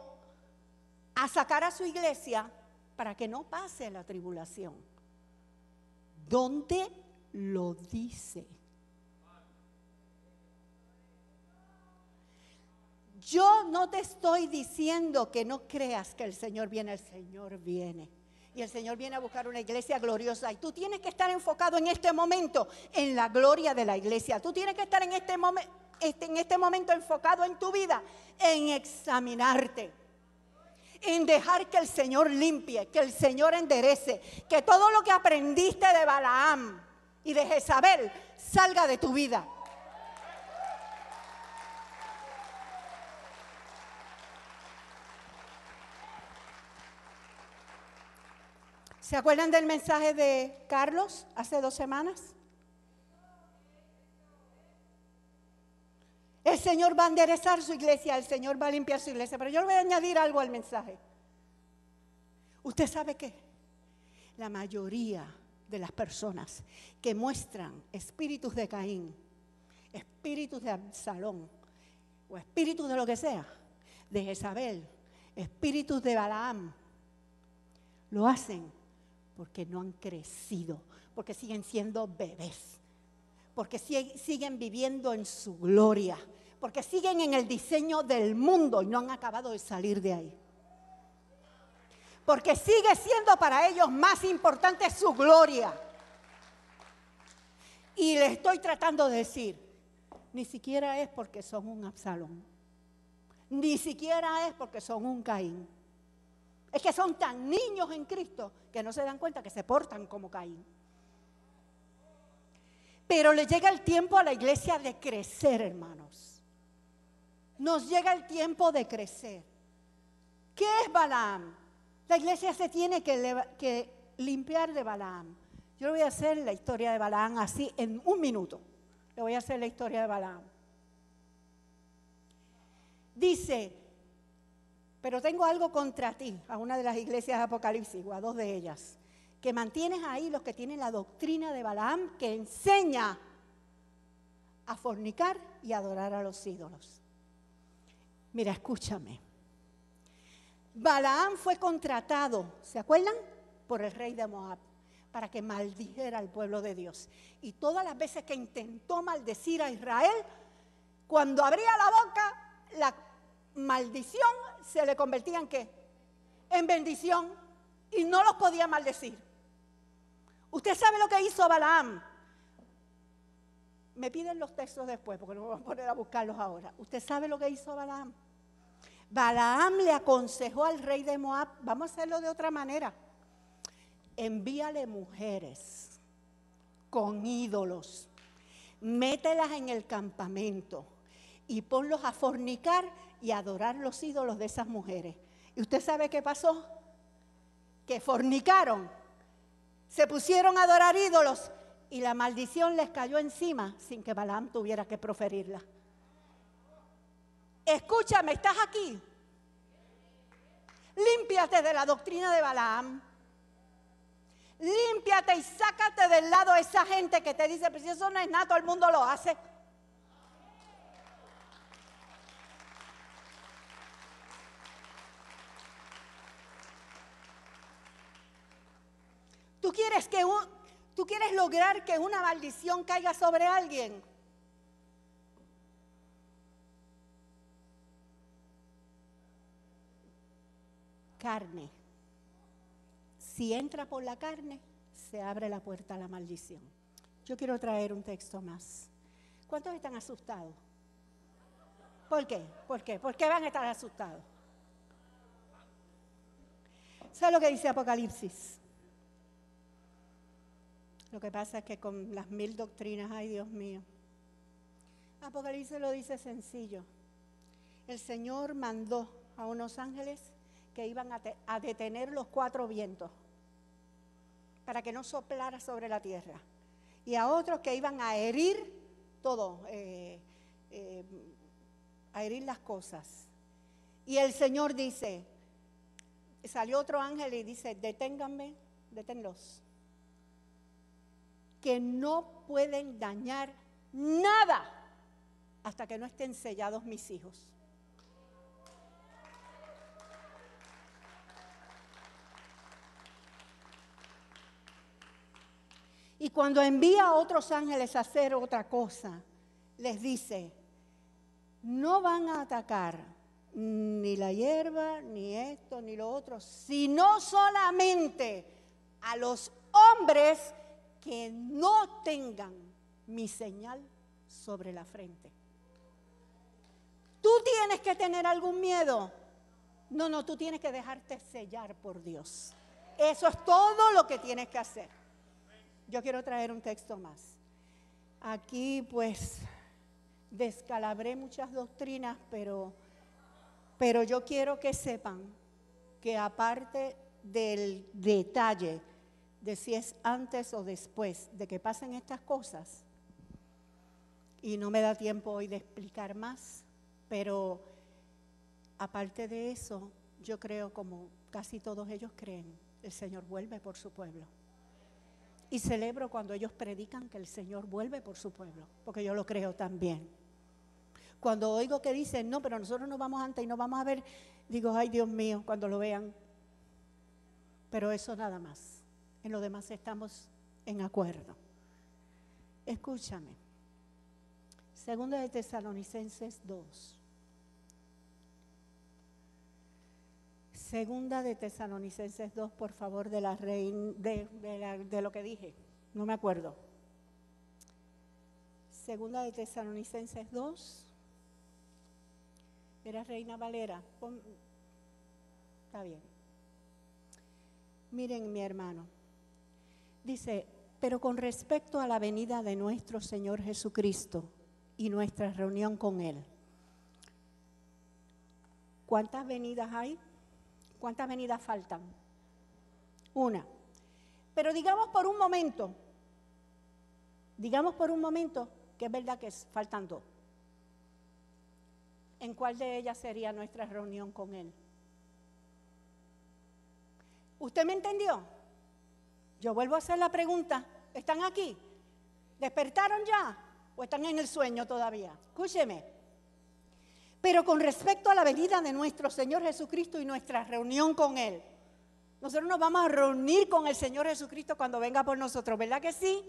a sacar a su iglesia para que no pase la tribulación. ¿Dónde lo dice? Yo no te estoy diciendo que no creas que el Señor viene, el Señor viene. Y el Señor viene a buscar una iglesia gloriosa. Y tú tienes que estar enfocado en este momento en la gloria de la iglesia. Tú tienes que estar en este momento enfocado en tu vida, en examinarte, en dejar que el Señor limpie, que el Señor enderece, que todo lo que aprendiste de Balaam y de Jezabel salga de tu vida. ¿Se acuerdan del mensaje de Carlos hace 2 semanas? El Señor va a enderezar su iglesia, el Señor va a limpiar su iglesia. Pero yo le voy a añadir algo al mensaje. Usted sabe que la mayoría de las personas que muestran espíritus de Caín, espíritus de Absalón, o espíritus de lo que sea, de Jezabel, espíritus de Balaam, lo hacen porque no han crecido, porque siguen siendo bebés, porque siguen viviendo en su gloria, porque siguen en el diseño del mundo y no han acabado de salir de ahí. Porque sigue siendo para ellos más importante su gloria. Y les estoy tratando de decir, ni siquiera es porque son un Absalón, ni siquiera es porque son un Caín. Es que son tan niños en Cristo que no se dan cuenta que se portan como Caín. Pero le llega el tiempo a la iglesia de crecer, hermanos. Nos llega el tiempo de crecer. ¿Qué es Balaam? La iglesia se tiene que limpiar de Balaam. Yo le voy a hacer la historia de Balaam así en 1 minuto. Le voy a hacer la historia de Balaam. Dice, pero tengo algo contra ti, a una de las iglesias de Apocalipsis, o a 2 de ellas, que mantienes ahí los que tienen la doctrina de Balaam, que enseña a fornicar y adorar a los ídolos. Mira, escúchame. Balaam fue contratado, ¿se acuerdan? Por el rey de Moab, para que maldijera al pueblo de Dios. Y todas las veces que intentó maldecir a Israel, cuando abría la boca, la maldición se le convertía en ¿qué? En bendición, y no los podía maldecir. Usted sabe lo que hizo Balaam. Me piden los textos después porque no me voy a poner a buscarlos ahora. Usted sabe lo que hizo Balaam. Balaam le aconsejó al rey de Moab, vamos a hacerlo de otra manera. Envíale mujeres con ídolos, mételas en el campamento y ponlos a fornicar y a adorar los ídolos de esas mujeres. ¿Y usted sabe qué pasó? Que fornicaron, se pusieron a adorar ídolos y la maldición les cayó encima sin que Balaam tuviera que proferirla. Escúchame, ¿estás aquí? Límpiate de la doctrina de Balaam. Límpiate y sácate del lado a esa gente que te dice, pues si eso no es nada, todo el mundo lo hace. ¿Tú quieres lograr que una maldición caiga sobre alguien? Carne. Si entra por la carne, se abre la puerta a la maldición. Yo quiero traer un texto más. ¿Cuántos están asustados? ¿Por qué? ¿Por qué? ¿Por qué van a estar asustados? ¿Sabe lo que dice Apocalipsis? Lo que pasa es que con las 1000 doctrinas, ay Dios mío. Apocalipsis lo dice sencillo. El Señor mandó a unos ángeles que iban a detener los 4 vientos para que no soplara sobre la tierra, y a otros que iban a herir todo, a herir las cosas. Y el Señor dice, salió otro ángel y dice, deténganme, deténlos, que no pueden dañar nada hasta que no estén sellados mis hijos. Y cuando envía a otros ángeles a hacer otra cosa, les dice, no van a atacar ni la hierba, ni esto, ni lo otro, sino solamente a los hombres que no tengan mi señal sobre la frente. ¿Tú tienes que tener algún miedo? No, tú tienes que dejarte sellar por Dios. Eso es todo lo que tienes que hacer. Yo quiero traer un texto más. Aquí pues descalabré muchas doctrinas, pero yo quiero que sepan que aparte del detalle de si es antes o después de que pasen estas cosas, y no me da tiempo hoy de explicar más, pero aparte de eso, yo creo, como casi todos ellos creen, el Señor vuelve por su pueblo. Y celebro cuando ellos predican que el Señor vuelve por su pueblo, porque yo lo creo también. Cuando oigo que dicen, no, pero nosotros nos vamos antes y nos vamos a ver, digo, ay Dios mío, cuando lo vean. Pero eso nada más. En lo demás estamos en acuerdo. Escúchame. Segunda de Tesalonicenses 2. Segunda de Tesalonicenses 2, por favor, de la reina, de lo que dije, no me acuerdo. Segunda de Tesalonicenses 2. Era Reina Valera. Está bien. Miren, mi hermano. Dice, pero con respecto a la venida de nuestro Señor Jesucristo y nuestra reunión con Él. ¿Cuántas venidas hay? ¿Cuántas venidas faltan? Una. Pero digamos por un momento que es verdad que faltan 2. ¿En cuál de ellas sería nuestra reunión con Él? ¿Usted me entendió? Yo vuelvo a hacer la pregunta. ¿Están aquí? ¿Despertaron ya? ¿O están en el sueño todavía? Escúcheme. Pero con respecto a la venida de nuestro Señor Jesucristo y nuestra reunión con Él, nosotros nos vamos a reunir con el Señor Jesucristo cuando venga por nosotros, ¿verdad que sí?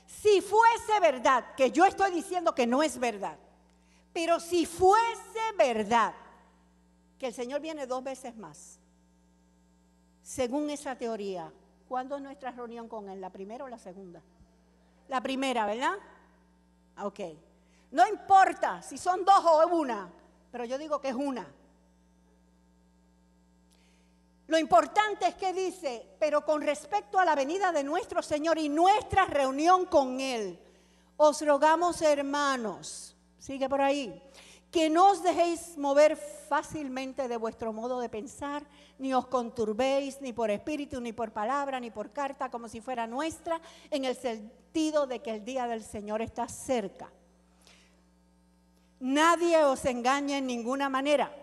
Si fuese verdad, que yo estoy diciendo que no es verdad, pero si fuese verdad que el Señor viene 2 veces más, según esa teoría, ¿cuándo es nuestra reunión con Él? ¿La primera o la segunda? La primera, ¿verdad? Ok. No importa si son 2 o 1, pero yo digo que es una. Lo importante es que dice, pero con respecto a la venida de nuestro Señor y nuestra reunión con Él, os rogamos, hermanos, sigue por ahí, que no os dejéis mover fácilmente de vuestro modo de pensar, ni os conturbéis, ni por espíritu, ni por palabra, ni por carta, como si fuera nuestra, en el sentido de que el día del Señor está cerca. Nadie os engañe en ninguna manera.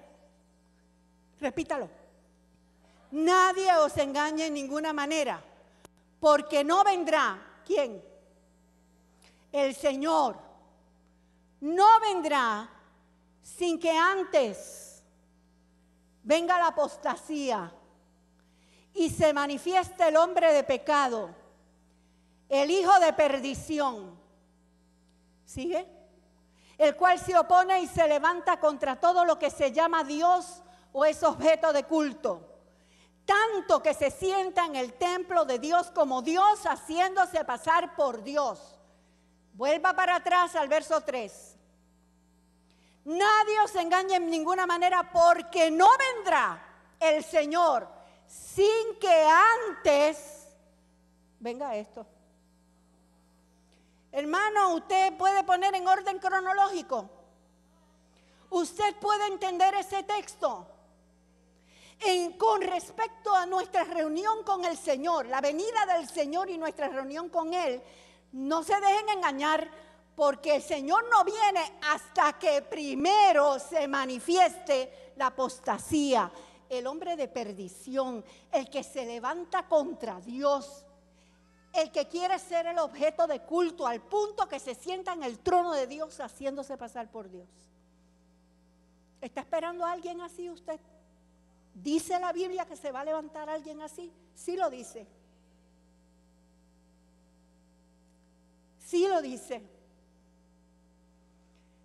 Repítalo. Nadie os engañe en ninguna manera, porque no vendrá. ¿Quién? El Señor. No vendrá sin que antes venga la apostasía y se manifieste el hombre de pecado, el hijo de perdición. ¿Sigue? El cual se opone y se levanta contra todo lo que se llama Dios o es objeto de culto, tanto que se sienta en el templo de Dios como Dios, haciéndose pasar por Dios. Vuelva para atrás al verso 3. Nadie os engañe en ninguna manera, porque no vendrá el Señor sin que antes venga esto. Hermano, usted puede poner en orden cronológico. Usted puede entender ese texto. Con respecto a nuestra reunión con el Señor, la venida del Señor y nuestra reunión con Él, no se dejen engañar, porque el Señor no viene hasta que primero se manifieste la apostasía, el hombre de perdición, el que se levanta contra Dios, el que quiere ser el objeto de culto al punto que se sienta en el trono de Dios haciéndose pasar por Dios. ¿Está esperando a alguien así usted? ¿Dice la Biblia que se va a levantar alguien así? Sí lo dice. Sí lo dice.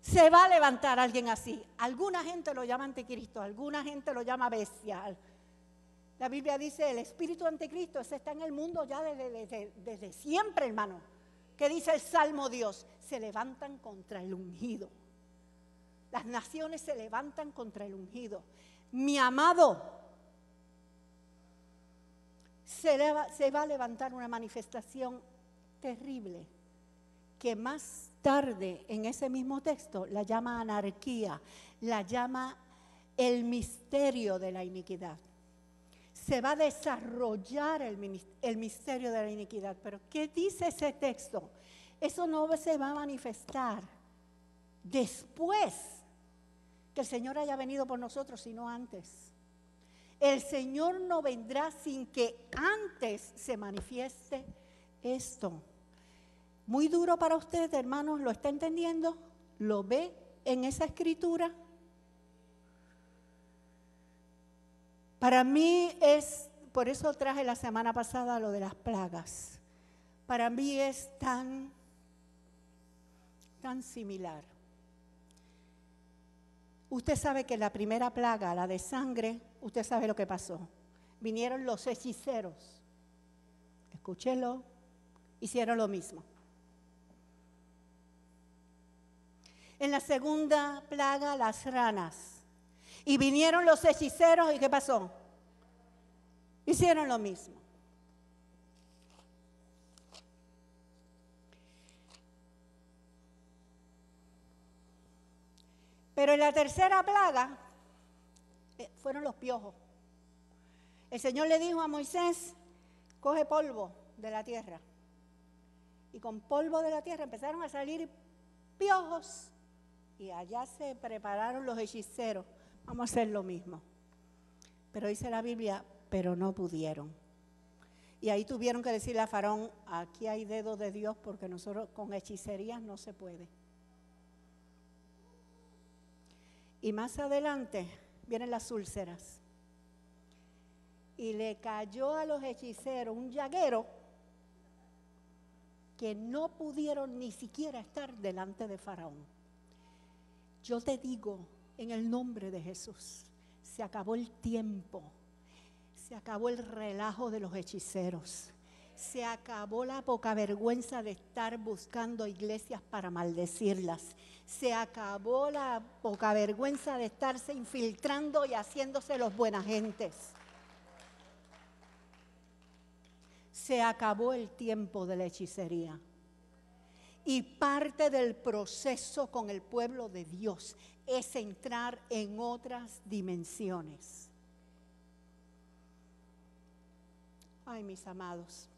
Se va a levantar alguien así. Alguna gente lo llama anticristo, alguna gente lo llama bestia. La Biblia dice el espíritu anticristo, ese está en el mundo ya desde siempre, hermano. ¿Qué dice el Salmo Dios? Se levantan contra el ungido. Las naciones se levantan contra el ungido. Mi amado, se va a levantar una manifestación terrible que más tarde en ese mismo texto la llama anarquía, la llama el misterio de la iniquidad. Se va a desarrollar el misterio de la iniquidad. Pero ¿qué dice ese texto? Eso no se va a manifestar después que el Señor haya venido por nosotros, sino antes. El Señor no vendrá sin que antes se manifieste esto. Muy duro para usted, hermanos, ¿lo está entendiendo? ¿Lo ve en esa escritura? Para mí es, por eso traje la semana pasada lo de las plagas. Para mí es tan similar. Usted sabe que la primera plaga, la de sangre, usted sabe lo que pasó. Vinieron los hechiceros. Escúchelo, hicieron lo mismo. En la segunda plaga, las ranas. Y vinieron los hechiceros, ¿y qué pasó? Hicieron lo mismo. Pero en la tercera plaga fueron los piojos. El Señor le dijo a Moisés, coge polvo de la tierra. Y con polvo de la tierra empezaron a salir piojos. Y allá se prepararon los hechiceros. Vamos a hacer lo mismo. Pero dice la Biblia, pero no pudieron. Y ahí tuvieron que decirle a Faraón, aquí hay dedo de Dios porque nosotros con hechicerías no se puede. Y más adelante vienen las úlceras. Y le cayó a los hechiceros un llaguero que no pudieron ni siquiera estar delante de Faraón. Yo te digo, en el nombre de Jesús, se acabó el tiempo, se acabó el relajo de los hechiceros, se acabó la poca vergüenza de estar buscando iglesias para maldecirlas, se acabó la poca vergüenza de estarse infiltrando y haciéndose los buenas gentes. Se acabó el tiempo de la hechicería. Y parte del proceso con el pueblo de Dios es entrar en otras dimensiones. Ay, mis amados.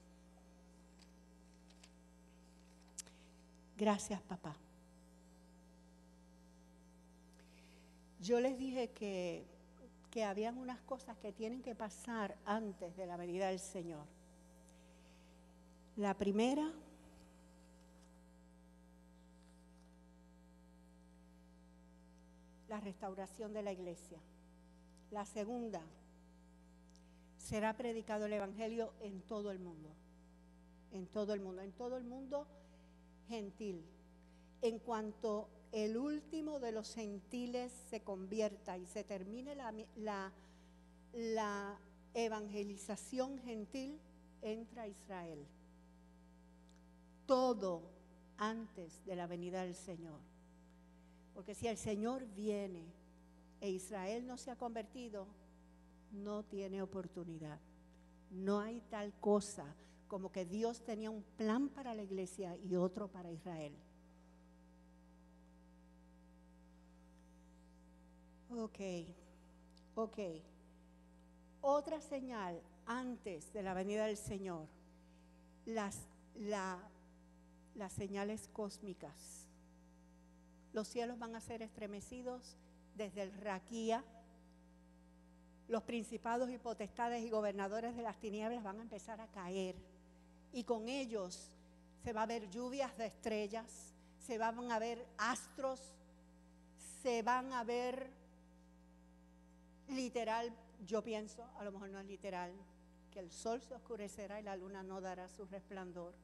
Gracias, papá. Yo les dije que que habían unas cosas que tienen que pasar antes de la venida del Señor. La primera, la restauración de la iglesia. La segunda, será predicado el Evangelio en todo el mundo. En todo el mundo gentil. En cuanto el último de los gentiles se convierta y se termine la evangelización gentil, entra Israel. Todo antes de la venida del Señor. Porque si el Señor viene e Israel no se ha convertido, no tiene oportunidad. No hay tal cosa como que Dios tenía un plan para la iglesia y otro para Israel. Ok. Otra señal antes de la venida del Señor, las señales cósmicas. Los cielos van a ser estremecidos desde el Raquía. Los principados y potestades y gobernadores de las tinieblas van a empezar a caer. Y con ellos se va a ver lluvias de estrellas, se van a ver astros, se van a ver literal, yo pienso, a lo mejor no es literal, que el sol se oscurecerá y la luna no dará su resplandor.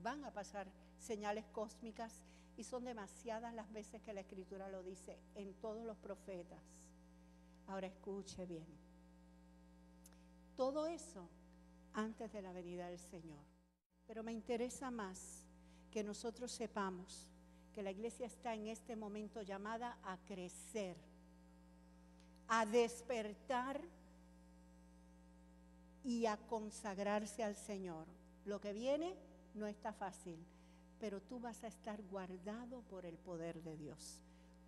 Van a pasar señales cósmicas y son demasiadas las veces que la Escritura lo dice en todos los profetas. Ahora escuche bien. Todo eso antes de la venida del Señor. Pero me interesa más que nosotros sepamos que la iglesia está en este momento llamada a crecer, a despertar y a consagrarse al Señor. Lo que viene no está fácil, pero tú vas a estar guardado por el poder de Dios,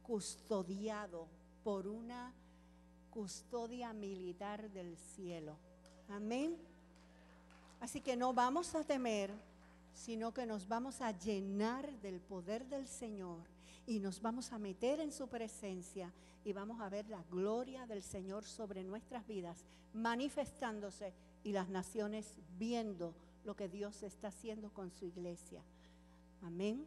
custodiado por una custodia militar del cielo. Amén. Así que no vamos a temer, sino que nos vamos a llenar del poder del Señor y nos vamos a meter en su presencia y vamos a ver la gloria del Señor sobre nuestras vidas manifestándose y las naciones viendo lo que Dios está haciendo con su iglesia. Amén.